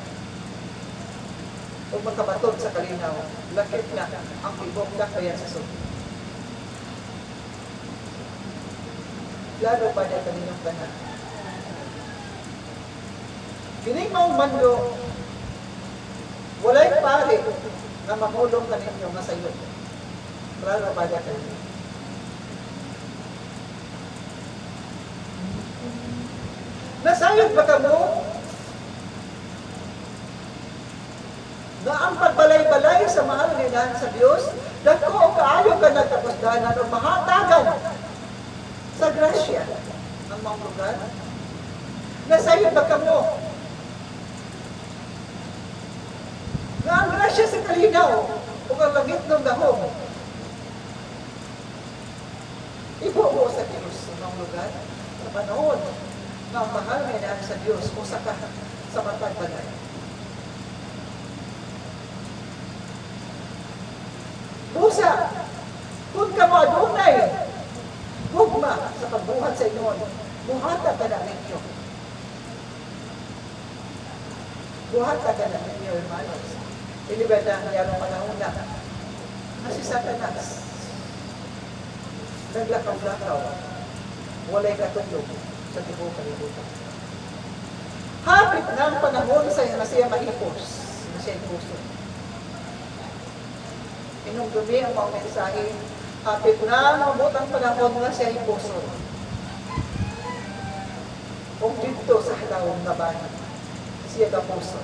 o magkabatod sa kalinaw, lakit na ang tibok na kaya sa sulit. Klaro pa niya kaninyong tanan. Kining maong manlo, walay pari na mamulong kaninyo nga sayo. Klaro pa niya kaninyo. Nasayod ba ka mo? Na ang pagbalay-balay sa mahal nila sa Diyos, dako o kaayo ka nagtapusdanan o mahatagan sa grasya ang mga lugar. Nasayod ba ka mo? Na ang grasya sa kalinaw o ang langit ng dahong ibuo sa Diyos sa mga lugar sa panahon na ang mahal na sa Diyos o sa matag balay. Busa, kung ka mo adunay hugma sa pagbuhat sa inyo, buhata ka na ninyo. Buhata ka na ninyo, hermanos. Ilibada niya ng panahon na si Satanas naglakaw-lakaw, walay katulog sa tibuok kalibutan. Hapit na ang panahon sa siya mahipos, na siya puso. Inungdumi ang mga mensahe, hapit na mabot ang panahon nga siya puso. O dito sa halawang na bahay, siya ka puso.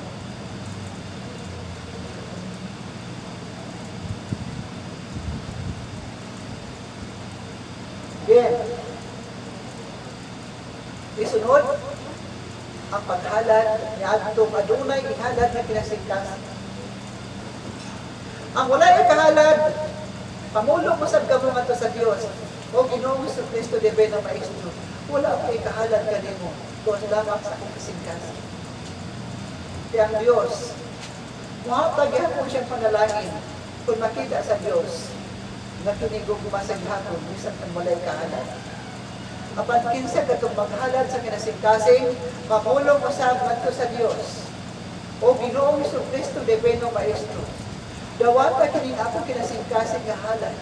Then, isunod ang paghalad ni Adtong adunay ihalad na kinasingkasan. Ang walay kahalad, pamulong mo sa gamo nga to sa Dios. O Ginoong Jesucristo debe na maestro. Wala kay kahalad kanimo, Diyos lamang sa akong kasingkasan. Kaya ang Diyos, muhatag po siyang panalangin kung makita sa Diyos na kinigog masag hapon, bisan ang walay kahalad. Apan kinsa katong maghalad sa kinasingkasing, mamulong mo sa sa Diyos. O Ginoong Jesucristo debe na maestro. Dawata kining ako kinasingkasing nga halad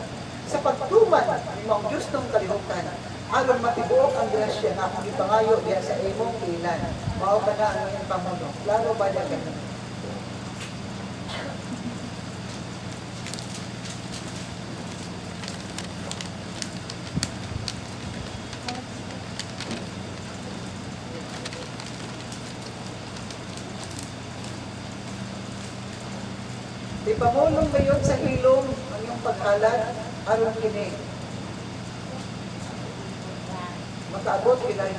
sa pagtuman ni mga Diyos ng kalihutan aron matibuok ang grasya nga akong ipangayo diya sa imong ilan. Mao ka na ang iyong pamuno. Klaro ba niya ganun? Ipamulong ngayon sa hilom ang iyong paghalad aron kini makaabot kilay.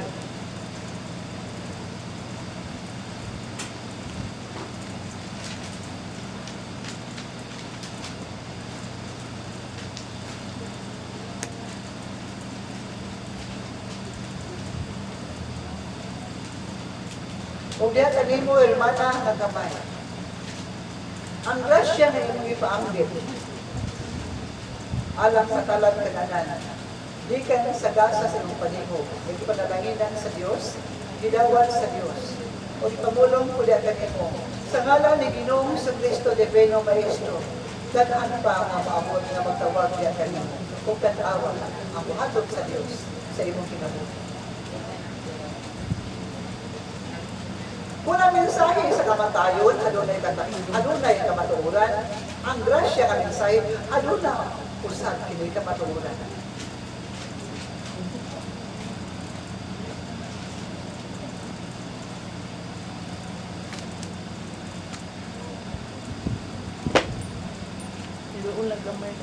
Kung diya kanimo hermana nga gamay, ang grasya na imong ipaanggit alang sa kalag kananan, di ka sa gasa sa iyong panihog, hindi panalanginan sa Diyos, gidawat sa Diyos, o ipamulong ko diya kanimo. Sa ngalan ni Ginoong sa Cristo Divino Maestro, daghan pa ang maabot na magtawag diya kanimo, o kanawa ang buhaton sa Diyos sa imong kinabuhi. Kung ang mensahe sa kamatayon, adunay kamatuoran, ang grasya ka mensahe, adunay usad kini kamatuoran. Nidoon lang gamay.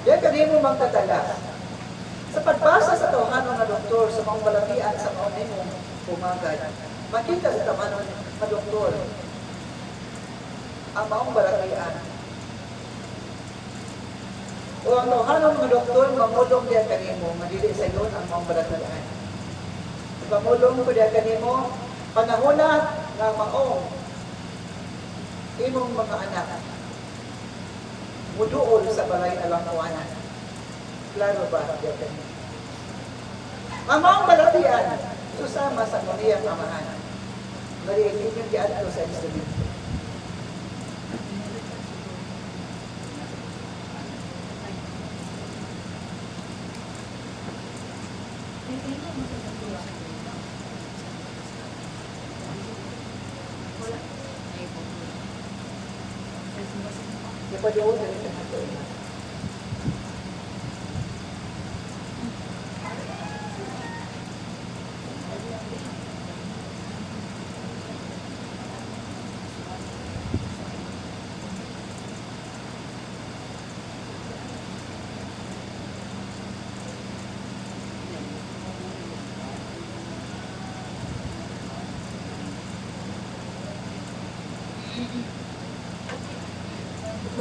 Diyan kanimo magtatala. Sa pagbasa sa tawhanon nga doktor sa mga balapian sa mga nimong pumagad, makita sa tawhanon nga doktor ang mga balapian. O ang tawhanon nga doktor, mamulong diyan kanimo, madili sa iyon ang mga balapian. Pamulong ko diyan kanimo, panahona nga maong imong mga anak muduol sa balay alang kawanan. Klaro ba? Ang mga balatian, susama sa kaniyang amahan. Bali, inyong giadto sa instrumento. Ipadoon na rin ito.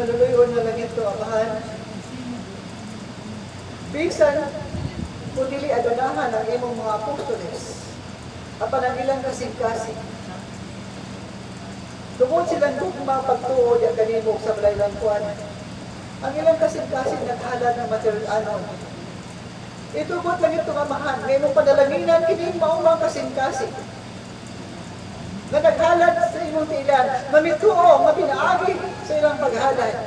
Maluluyon na lang ito, amahan. Bisan, kung dili adonahan ang imong mga apostoles, apan ang ilang kasing-kasing. Tungod silang gugma pagtuod ang kanimo sa balaylang kuwan, ang ilang kasing-kasing naghalad ng material anon. Itubot lang ito, amahan. Ngayon mong padalanginan, kining maumang kasing-kasing. Na naghalad sa imong tiilan, mamituo, mabinaagi sa ilang paghalad.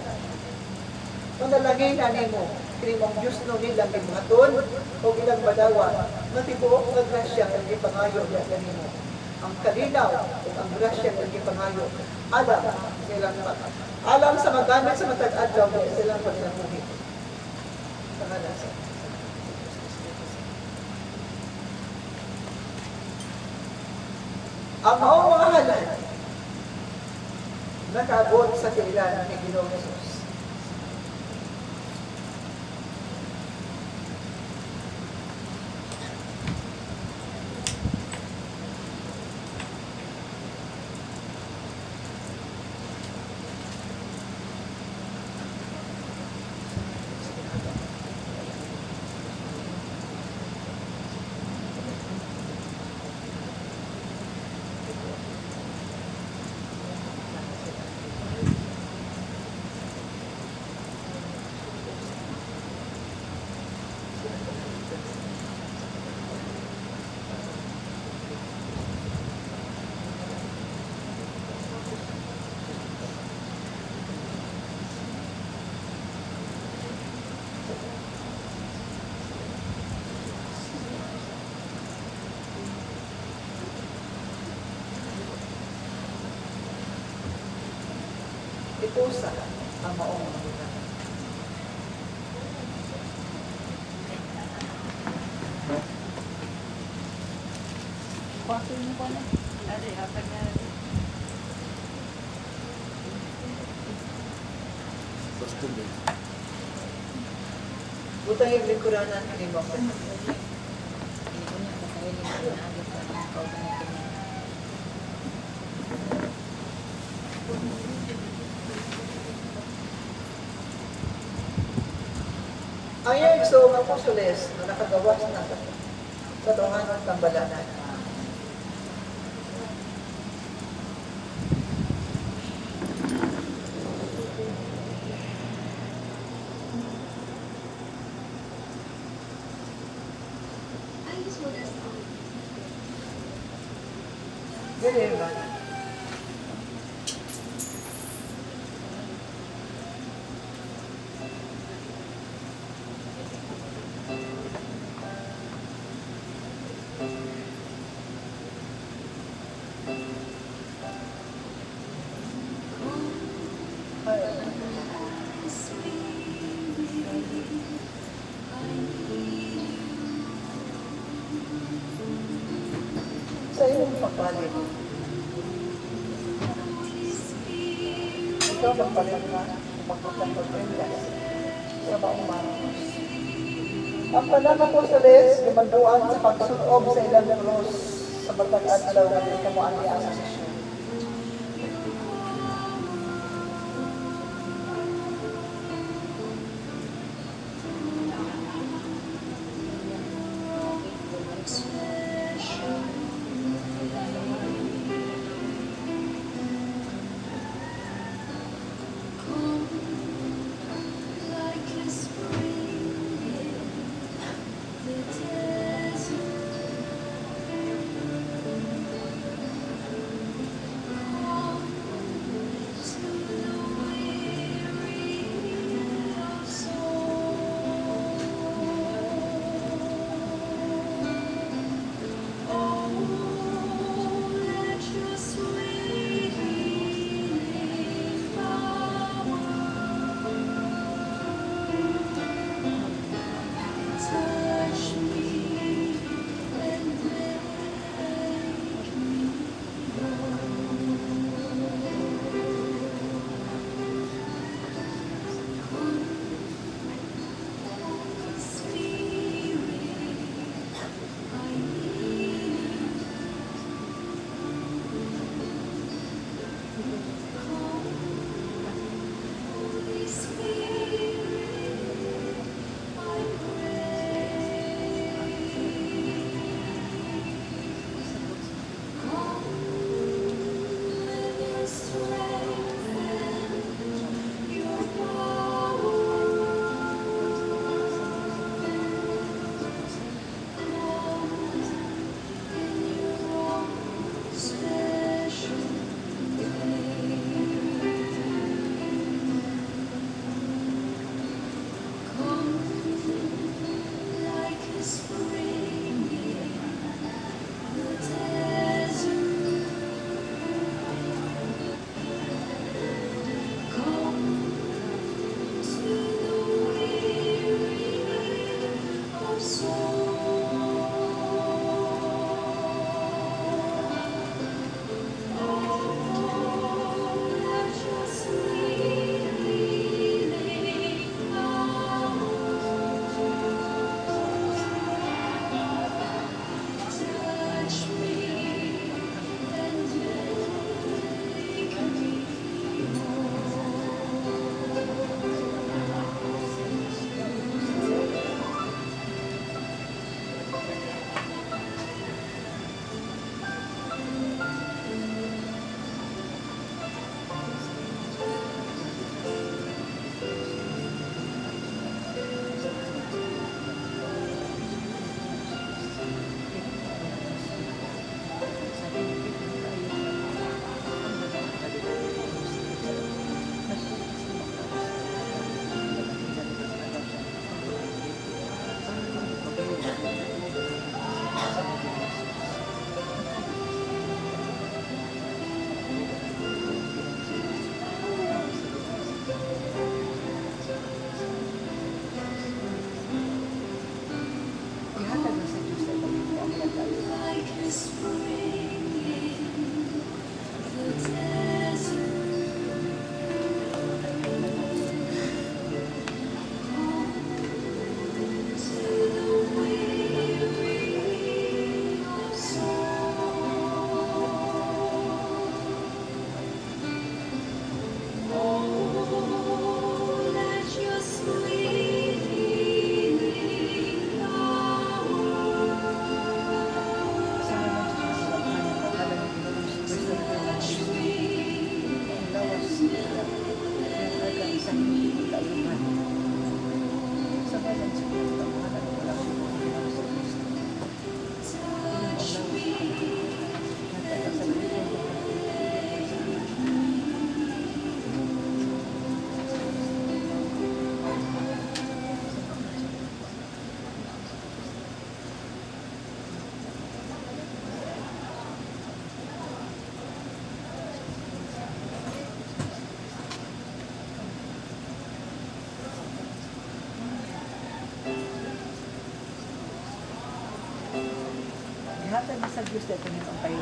Panalangin nimo, kini mong Diyos no nilang ibuhaton o ilang badawa, matibuok ng grasya ang ipangayo niya kanimo. Ang kalinaw o ang grasya ang ipangayo, alam sa magamit sa matag adlaw sa ilang pagsamuhi. Pangalan sa ang maong mga halal nakaabot sa kailan ni Ginoong Jesus. pusa ang maong magulang. Pati mo pa na. Basta din. Butang yung lingkuranan ni mo. Ang iyong gusto ng apostoles na nakagawas na sa tungan ng tambalanan. Ganyan ba? Sa iyong pagpalit. Ikaw magpalit na magpapang pagprendas sa baong manos. Ang pananapostoles, limanduan sa pagsunob sa ilang krus sa batang adlaw ng ikamuan ni asosasyon. Ihatag na sa Diyos na Panginoon kayo.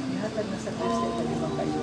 Ihatag na sa Diyos na ipalibang kayo.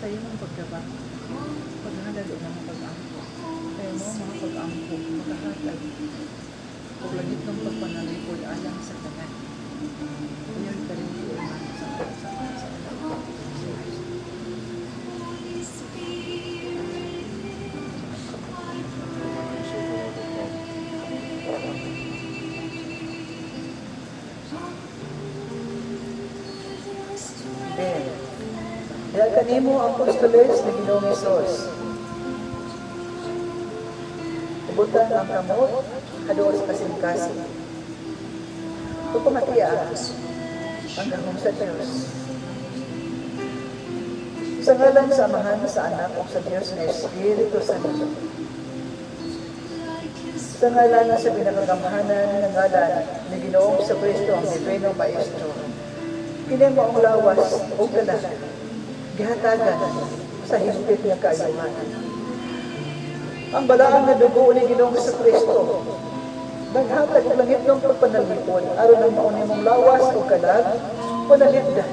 Sa iyo ang pagkabang, paghandalo ng pag-ampo. Kaya mo mga pag-ampo, makahatag. Paglagit ng pagpanalipod alang sa tanan. Ngayon pa rin po ang sama-sama sa alam. Then, kaya kanimo ang apostoles na Ginoong Hesus. Ibutan ang kamot, hados kasing-kasing. Pagpamatiya ang gahong sa Diyos. Sa ngalan sa Amahan, sa Anak, o sa Diyos na Espiritu Santo. Sa ngalan sa pinakagamahanan ng ngalan ni Ginoong sa Kristo ang Divino Maestro. Kini mo ang lawas o galas, gihatagan sa higpit ng kaayuhan. Ang balaang na dugo ni Ginoong sa Kristo, naghatag ng langit ng pagpanalipod, aron ang mauni mong lawas o kalag, panalipdan.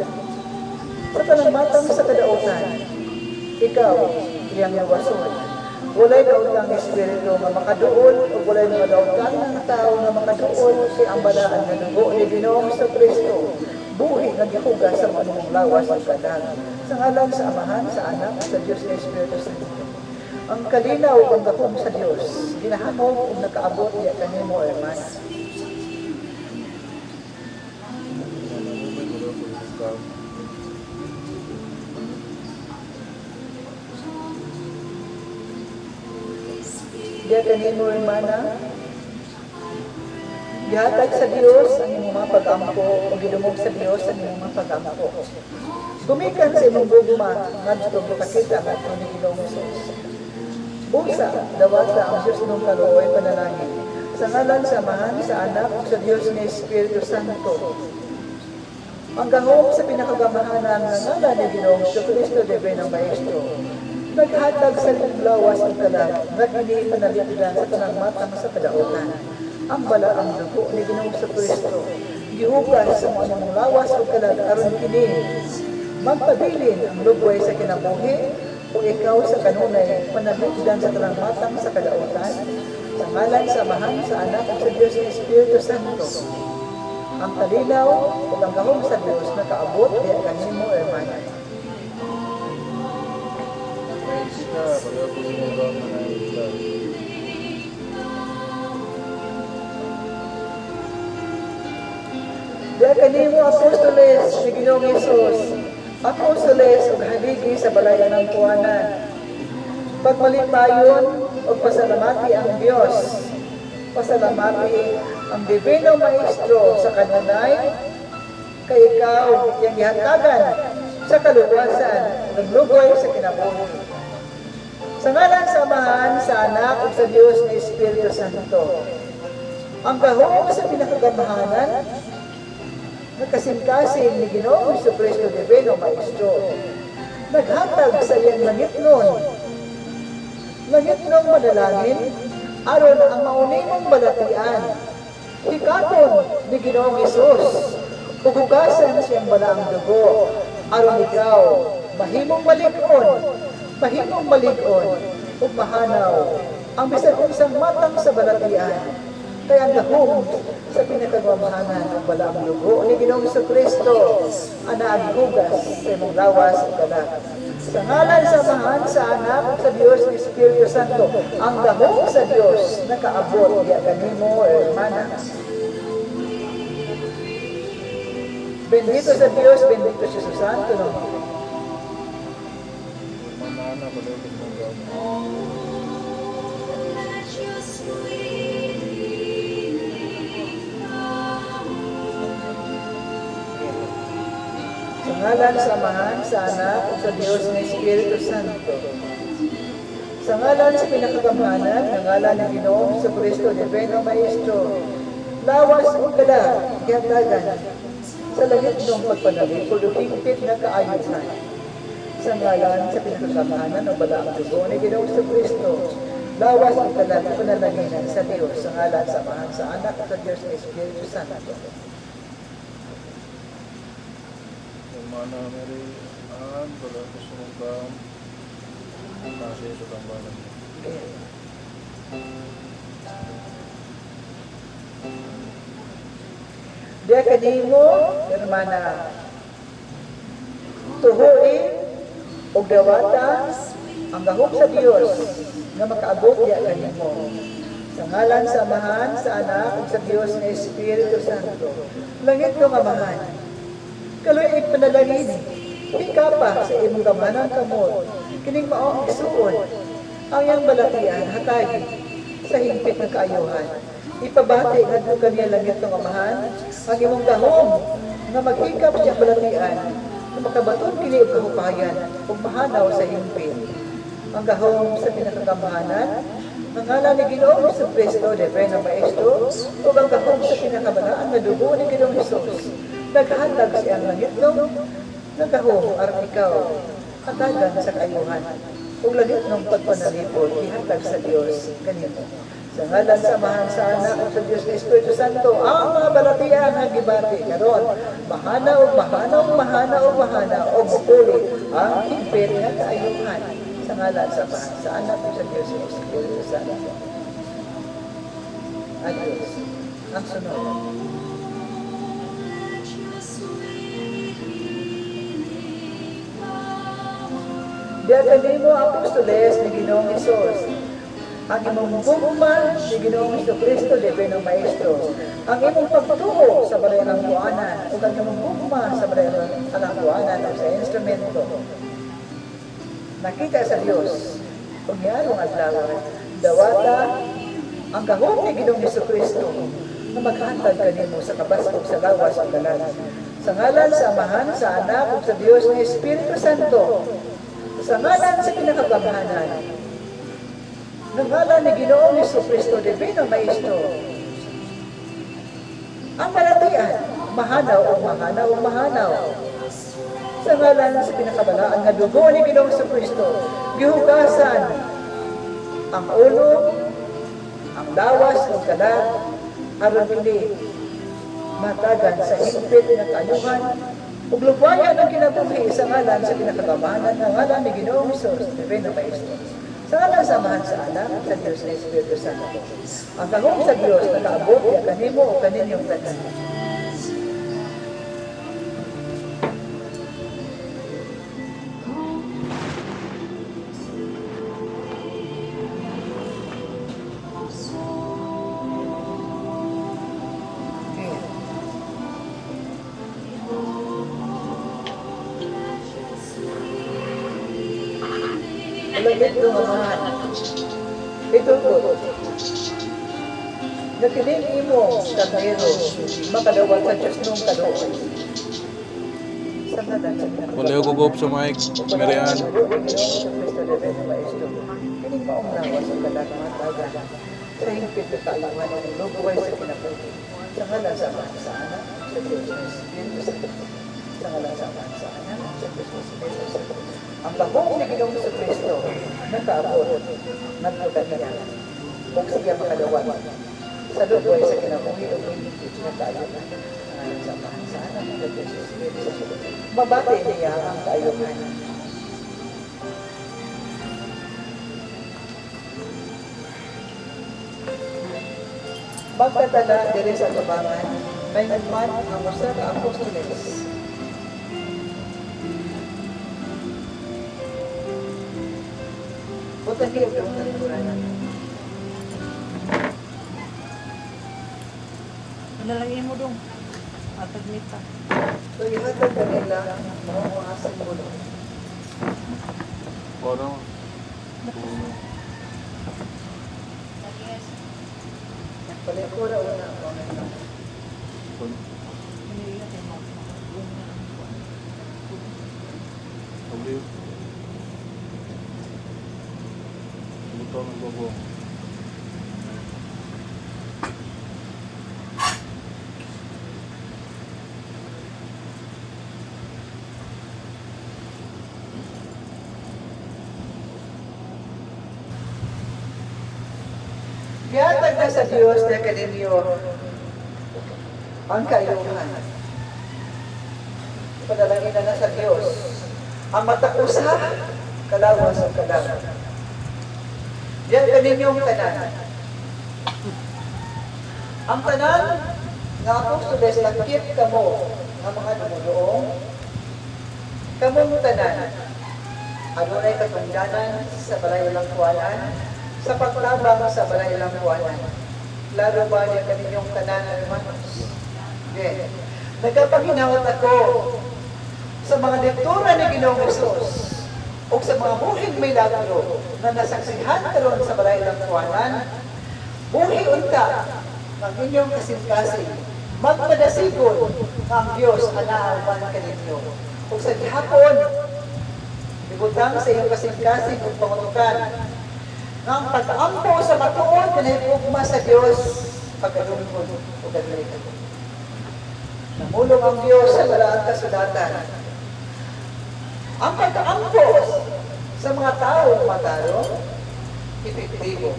Patalamatang sa kadautan, ikaw, iyang nawason. Walay daotang espiritu nga makaduol, o walay na daotang ng tao nga makaduol, si ang balaan na dugo ni Ginoong sa Kristo, buhi nga gihugas sa manumong lawas o kalag. Sa ngalan sa Amahan, sa Anak, sa Diyos na Espiritu Santo. Ang kalinaw ang gahom sa Diyos, ginahamog kung nakaabot niya kanimo, hermana. Diya kanimo, hermana, gihatag sa Diyos ang imong mga pag-ampo o gidumog sa Diyos ang imong mga pag-ampo. Gumikan sa imong gugma ngadto makakita ang ato ni Ginoong Hesus. Busa dawata ang Diyos ng kaluoy panalangin. Sa ngalan sa Amahan, sa Anak, sa Diyos ni Espiritu Santo. Ang gahom sa pinakagamahanan ng ngalan ni Ginoong Kristo Divino Maestro. Naghatag sa lawas ang talag, nagini panalitigan sa tanang matang sa kadautan. Ang bala ang dugo ni Ginoong sa Kristo. Gihugas sa mga ng lawas o talag aron kini. Magpabilin ang lugway sa kinabuhi o ikaw sa kanunay panalitigan sa tanang matang sa kadautan. Sa ngalan samahan sa anak sa Diyos ng Espiritu Santo. Ang kalinaw o ang gahom sa Diyos na kaabot diya kanimo, hermana. Praise ka, pagkakos mo ba mga ito? Diya kanimo, apostoles ni Ginoong Hesus, apostoles o haligi sa balayan ng kuwanan. Pagmalipayon o pasalamati ang Diyos, pasalamati ang Divino Maestro sa kanunay, kay ikaw yung ihatagan sa kaluwasan ng lugay sa kinabuhi. Sa ngalan samahan sa anak at sa Diyos na Espiritu Santo, ang gahom sa pinakagamahanan, nagkasing-kasing ni Ginoong Jesucristo Divino Maestro, naghatag sa iyang langit nun manalangin, aron ang mauninong balatian, hikaton ni Ginoong Hesus, hugasan siyang balaang dugo, aron ikaw, mahimong malig-on, ug mahanaw, ang bisag isang matang sa balatian, kaya ang gahom sa pinakagmamahanan ng balaang dugo ni Ginoong Jesucristo, ana hugas sa imong lawas ug kalag. Sa ngalan samahan sa anak sa Diyos ng Espiritu Santo, ang gahom sa Diyos nakaabot diya kanimo, hermana. Bendito sa Diyos, bendito siya sa Santo. No? Mana pagkakos mo ba mga Sa ngalan samahan sa anak sa Diyos ng Espiritu Santo. Sa ngalan sa pinakagamahanan, ng ngalan ng Ginoong sa Kristo, Divino Maestro, lawas o kalag, ihatagan, sa langit ng pagpanalipod o higpit na kaayusan. Sa ngalan sa pinakagamahanan ng balaang dugo ni Ginoong sa Kristo, lawas o kalag, panalaginan sa Diyos, sa ngalan samahan sa anak sa Diyos ng Espiritu Santo. mana Mary Ann, pagkakos mo ba kasi sa tambalan? Diya kanimo, hermana, tuhuin o dawata ang gahom sa Diyos na makaabot diya kanimo. Sa ngalan samahan sa anak ug sa Diyos na Espiritu Santo. Langit ko amahan. Kaloy ipanalangin. Ika pa sa imong gamanan kamot. Kining maong isuon. Ang iyang balatian hatagi sa higpit ng kaayuhan. Ipabati ngadto kaniya langit ng amahan ang imong gahom nga maghikap sa balatian na makabaton kini og kahupayan ug mahanaw sa higpit. Ang gahom sa pinakagamahanan ang ngalan ni Ginoong Jesucristo, Divino Maestro, o ang gahom sa pinakabanaan na dugo ni Ginoong Jesus. Naghatag siyang langit ng nagahom aron ikaw hatagan sa kaayuhan. Ug langit ng pagpanalipod ihatag sa Dios kanimo. Sa ngalan samahan sa anak ug sa Dios ni Espiritu Santo, ang mga balatian nga gibati karon mahana ug mupuli ang higpit nga kaayuhan. Sa ngalan samahan sa anak ug sa Dios ni Espiritu Santo. Adios. Ang sunod. Diya kanimo apostoles ni Ginoong Hesus, ang imong gugma ni Ginoong Jesucristo, Divino Maestro, ang imong pagtuo sa balayan ng buwanan, o ang imong gugma sa balayan ng buwanan o sa instrumento. Nakita sa Diyos, kung yarong adlaw, dawata, ang gahom ni Ginoong Jesucristo, na maghatag kanimo sa kabaskog sa lawas ang dalan. Sa ngalan sa Amahan, sa Anak, ug sa Diyos ng Espiritu Santo, sa ngalan sa pinakagamahanan, ng ngalan ni Ginoong Jesucristo, Divino Maestro, ang balatian, mahanaw o mahanaw o mahanaw. Sa ngalan sa pinakabalaan nga dugo ni Ginoong Kristo, gihugasan ang ulo, ang lawas o kalag, aron hindi matagan sa higpit ng kanyuhan, ug lubayan ang kinabuhi sa ngalan sa pinakabamahanan ng ngalan ni Ginoong Hesus, Divino Maestro. Sa ngalan samahan sa anak sa Diyos na Espiritu Santo. Ang kahong sa Diyos na kaabot ya kanimo o kaninyong tanan. Ulagit ko nga mahal. Ito po. Nakinig mo, kandero, makadawal sa Diyos nung kadoon. Sa ngalan sa pinakabalaan. Wala yung gugop sa mic. Merian. Kining maumnawa sa kadagmatagan sa hingpit na kailangan ng lubuhay sa kinabuhi. Sa ngalan sa anak sa anak, sa Diyos na Espiritu Santo. Sa ngalan sa anak sa anak, sa Diyos na Espiritu Santo. Ang bagong ni Ginoong Kristo nakaabot, nagpagkaniya, kung siya makalawan sa lubuhay sa kinabuhi o hingpit na kailangan. Sa ngalan sa anak sa anak, sa Diyos na Espiritu Santo. Mabati niya ang kaayuhan. Pagkatala diri sa tubangan, may nagman ang usa ka apostoles. Butan kayo ang nalikuran. Nalagay mo dong. Atag nita. So ihatag kanila mga simbolo. Parang. Palikura una ang mga Sabi. Ito ang gogo. Gihatag na sa Diyos na kaninyo ang kaayuhan. Panalangin na sa Diyos ang matakusa, kalawas ang kalawas. Yan kaninyong tanan. Ang tanan nga apostoles nakip kamo nga mga dumudoong kamong tanan. Adunay katungdanan sa balay lang kuwanan, sa pagtabang sa balay lang kuwanan. Klaro ba niya kaninyong tanan, hermanos? Okay. Nagkapaginawat ako sa mga lektura ni Ginoong Hesus o sa mga buhing milagro na nasaksihan karon sa balay lang kuwanan. Buhi unta ang inyong kasing-kasing magpadasigon ang Diyos anaawan kaninyo. O sa gihapon, ibutang sa iyong kasing-kasing o pangutukan ng pag-ampo sa matuon kinahigugma sa Diyos pagkalungkod o kadalikan. Namulong ang Diyos sa balaang kasulatan. Ang pag-ampo sa mga taong matarong, epektibo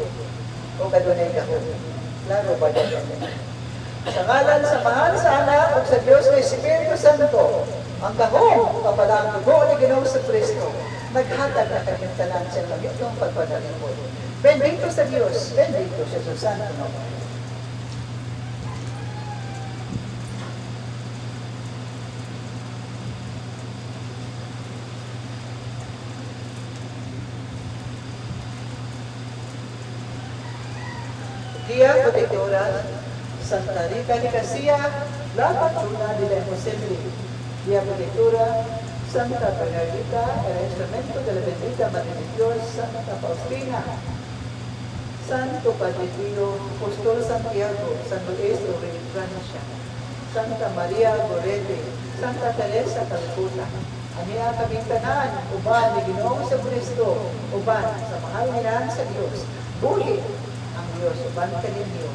o kadunay kahon. Klaro ba yan? Sa ngalan sa mahal sa anak o sa Diyos na Espiritu Santo, ang kahong kapalang dugo ni Ginoong Kristo, naghatag na kanyang tanan sa kamitong pagpadalimod. Bendito sa Diyos, bendito siya sa Santo Naman. Dia Protectora, Santa Rita Nicasia, La Patrona de la Imposible. Dia Protectora, Santa Margarita, el instrumento de la bendita Madre de Dios, Santa Faustina, Santo Padre Pío, Apóstol Santiago, San Luis de Francia, Santa María Gorete, Santa Teresa Calcuta, aniya kaming tanan, uban ni Ginoong Kristo, uban sa mahal nilang sa Diyos, buhi ang Diyos, uban kaninyo.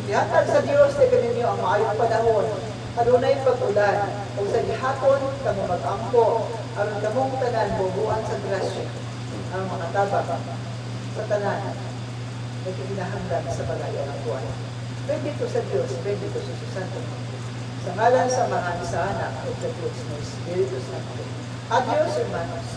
Ihatag sa Dios na kaninyo ang maayong panahon, adunay pag-ulan, o sa gihapon kamo mag-ampo, aron kamong tanan bubuan sa grasya, ang makatabang sa tanan na kinahanglan sa balaya ng buwan. Bendito sa Diyos, bendito sa Santo. Sa ngalan sa mga sa anak at sa Diyos ng Espiritu Santo. Adios, hermanos.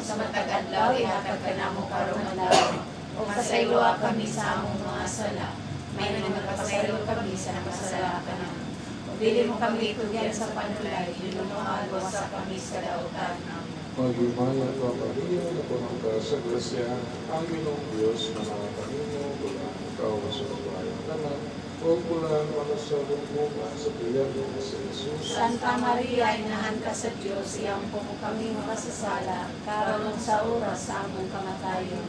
Sa matag adlaw ihatag kanamo karong adlaw. O pasayloa kami sa among mga sala. May nagpasaylo kami sa nakasalakan namo. Dili mo kami itugyan sa panulay, inunuhalo sa kami sa dautan namo. Magimaya ka Maria, na punong ka sa grasya, ang Ginoong Diyos na nakakanino, bulang ikaw sa kabayang tanan, o bulang makasalong bunga sa tiyan mo sa Jesus. Santa Maria, inahan ka sa Diyos, iyang po kami makasasala, karon sa oras sa among kamatayon.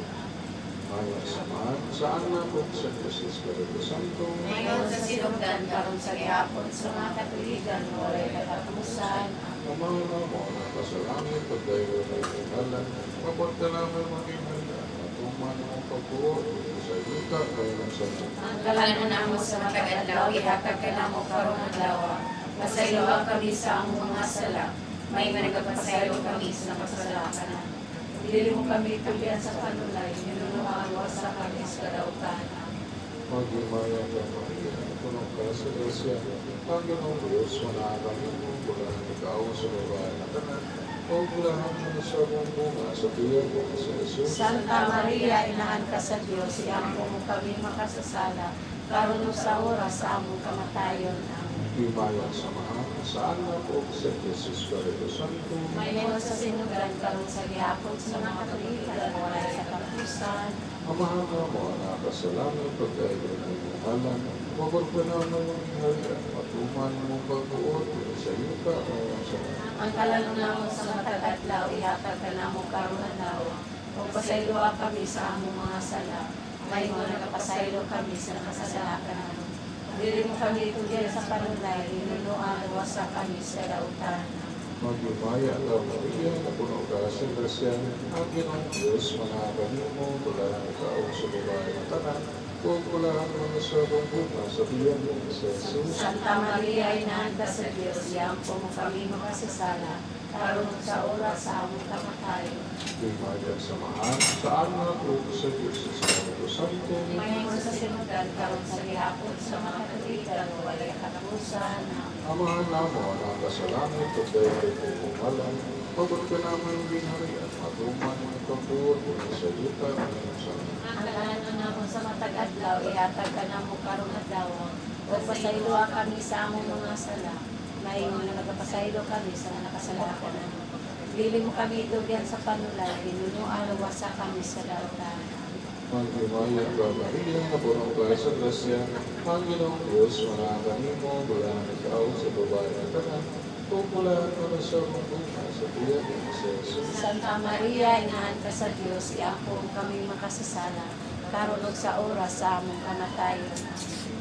Maya samahan, saan na po sa Diyos Espiritu Santo, Ngayon sa sinugdan, karon sa gihapon, sa mga katuligan, walay katapusan. Amana mo na pasalangit, pagdayo na ikalan, mapunta namin maging handa, matuman mo pagbuo, sa yuta, kayo ng santo. Ang kalanon namo sa matag adlaw, ihatag ka namo karong adlaw. Pasayloa kami sa among mga sala, may nagpasaylo kami sa nakasalakan. Dili mo kami tugyan sa panulay, ninunuhawa sa kami sa kadautan. Magimaya ka Maria, na punong ka sa grasya, ang Ginoong Diyos, manakakanino mo, bulang ikaw sa babae na tanan, o bulahan mo sa buong bunga sa tiyan mo sa Jesus. Santa Maria, inahan ka sa Diyos, iyang po kami makasasala, karon sa oras sa among kamatayon. Amen. Himaya samahan, saan na po sa Diyos Espiritu Santo, Ngayon sa sinugan, karon sa gihapon, sa mga katuligan, walay katapusan. amahan na mo na kasalangit, pagkain ng imuhalan, mapagpanaw na mong halian, matuman mo pagbuot, sa yuta o sa Ang kalanon namo sa matag adlaw, ihatag ka namo karong adlaw. O pasayloa kami sa among mga sala, may mga nagpasaylo kami sa nakasalakan namo. Dili mo kami itugyan sa panulay, inunuan sa kami sa dautan. Magimaya ka Maria, na puno ka sa grasya, ang Ginoong Diyos, manakakanino mo, bulang ikaw sa babae na tanan, o bulahan mo sa buong bunga sa tiyan mo sa Jesus. Santa Maria, inahan ka sa Diyos, iyang po kami makasasala, karon sa oras sa among kamatayon. Himaya samahan, saan na po sa Diyos Espiritu Santo, Ngayon sa sinugan, karon sa gihapon, sa mga katuligan, walay katapusan. katapusan. Amahan namo ang kasalangit at dahil kay pumalan, pagod ka naman ang binari at matuman ang ikabuot mula sa yuta ngayon sa Ang ano namo sa matag adlaw, ihatag ka namo karong adlaw. O pasaylo kami sa among mga sala. Maingon na nagapasaylo kami sa nakasalakan namo. Dili mo kami idugyan sa panulay, pinunuan wasa kami sa dautan. Maghimayan ka Maria, na punong ka sa grasya, ang Ginoong Diyos, managanin mo, mula ikaw sa babae ng tanan, pupulaan mo na sa mga sa tiyan ni Jesus. Santa Maria, inahan ka sa Diyos, iapong kami makasasala, karon ug sa oras sa among kamatayon.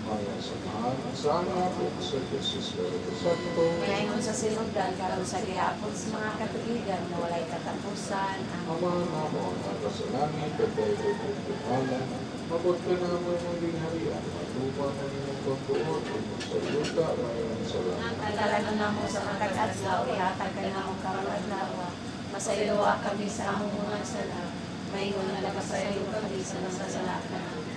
Maya samahan, sa anak po sa Jesus Espiritu Santo, Ngayon sa sinugdan, karon sa gihapon sa mga katuigan na walay katapusan. Amen. Amahan namo ang kasalangit at dahil kay pumalan, mabot ka naman ang binharian, matuman ang iyong pagbuot, sa yuta ngayon sa langit. Ang talaga namo sa matag adlaw, ihatag ka namo karong adlaw. Masayloa kami sa among mga sala, maingon na nagpasaylo kami sa nasasalakan.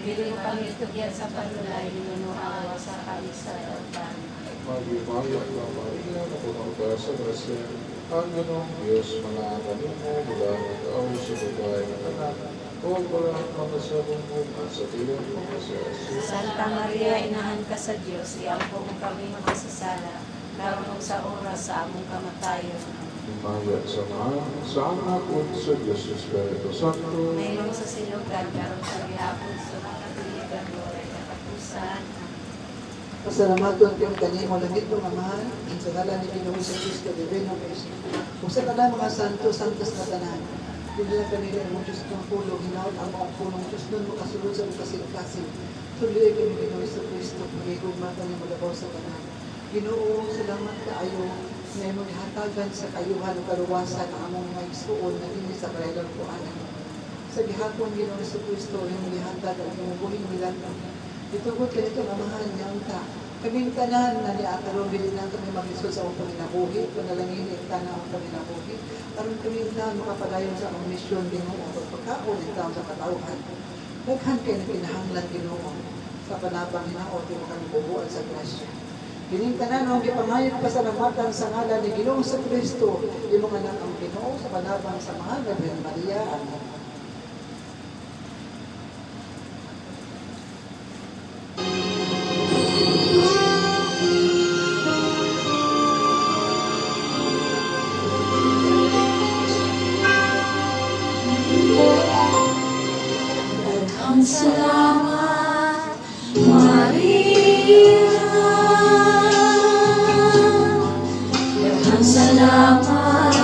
Dili mo kami itugyan sa panulay, dinunuawa sa kami sa dautan. Maghimayan ka Maria, na punong ka sa grasya, ang Ginoong Diyos, managanin mo, mula ikaw sa babae ng tanan, pupulaan mo na sa mga sa tiyan ni Jesus. Santa Maria, inahan ka sa Diyos, iampo mo kami makasasala, karon ug sa oras sa among kamatayon. Maya samahan, sa anak po sa Diyos Espiritu Santo, Mayroong sa sinugan, karon sa gihapon sa mga katuligan, walay katapusan. Pasalamaton kayong kanimo langit ng Amahan, sa ngalan ni Ginoong sa Kristo, Divino Cristo. Kung sa tanan mga santo, santos na tanan, hindi na kanila ang Diyos ng pulo, hinaot ang mga punong Diyos nun makasulod sa mga kasin-kasin. Tuloy kami Ginoong sa Kristo, magigugma ka niya magabaw sa tanan. Ginoo, salamat kaayo, na imong hatagan sa kayuhan o kaluwasan ang among mga igsuon na hindi sa karaylan ko anak. Sa gihapon Ginoong sa Kristo, imong gihatag ang imong buhing milagro. Itugod ka nito amahan niyang ta. Kaming tanan na ni Ataro, bilin lang kami mag-isod sa akong panginabuhi, panalangin ikta na akong panginabuhi. Karon kaming tanan makapadayon sa akong misyon Ginoo, pagpagkaon ikta sa katauhan. Daghan kayo na kinahanglan Ginoo sa panabang hinaot yung kami bubuan sa grasya. Gining tanan ang gipangayod pasalamatan sa ngalan ni Ginoong sa Kristo, imong anak ang Ginoo sa panabang sa mahal na Birhen Maria. Amen. Ang salamat, Maria. Ang salamat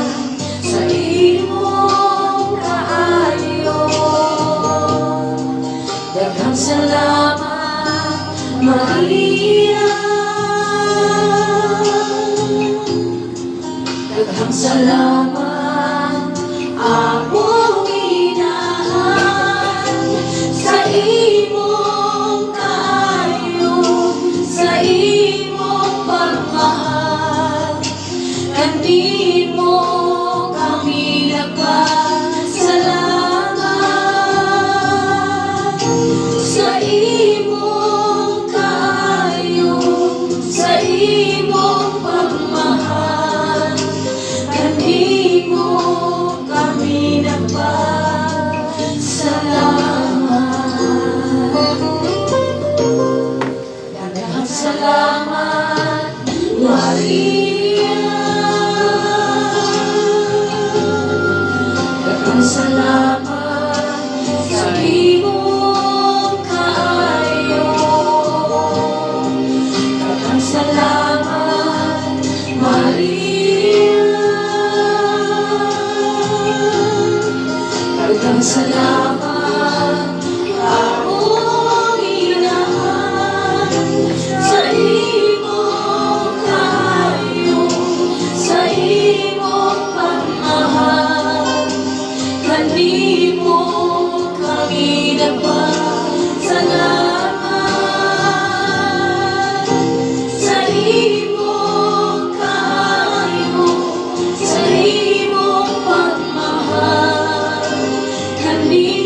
sa imong kaayo. Daghang salamat, Maria. Daghang salamat, among inahan sa imong kaayo, sa imong pagmahal. Kanimo kami nagpasalamat sa imong kaayo, sa imong pagmahal. Kanimo kami nagpasalamat. Daghang salamat, Maria. Daghang salamat sa imong kaayo. Daghang salamat, Maria. Daghang salamat, among inahan sa imong kaayo, sa imong pagmahal. Kanimo kami nagpasalamat sa imong kaayo, sa imong pagmahal. Kanimo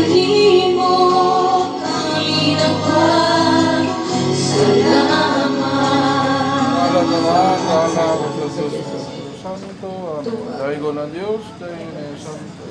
kanimo kami nagpasalamat. Alam naman, anak ko sa Diyos, Santo, dahil ko ng Diyos, dahil na Santo.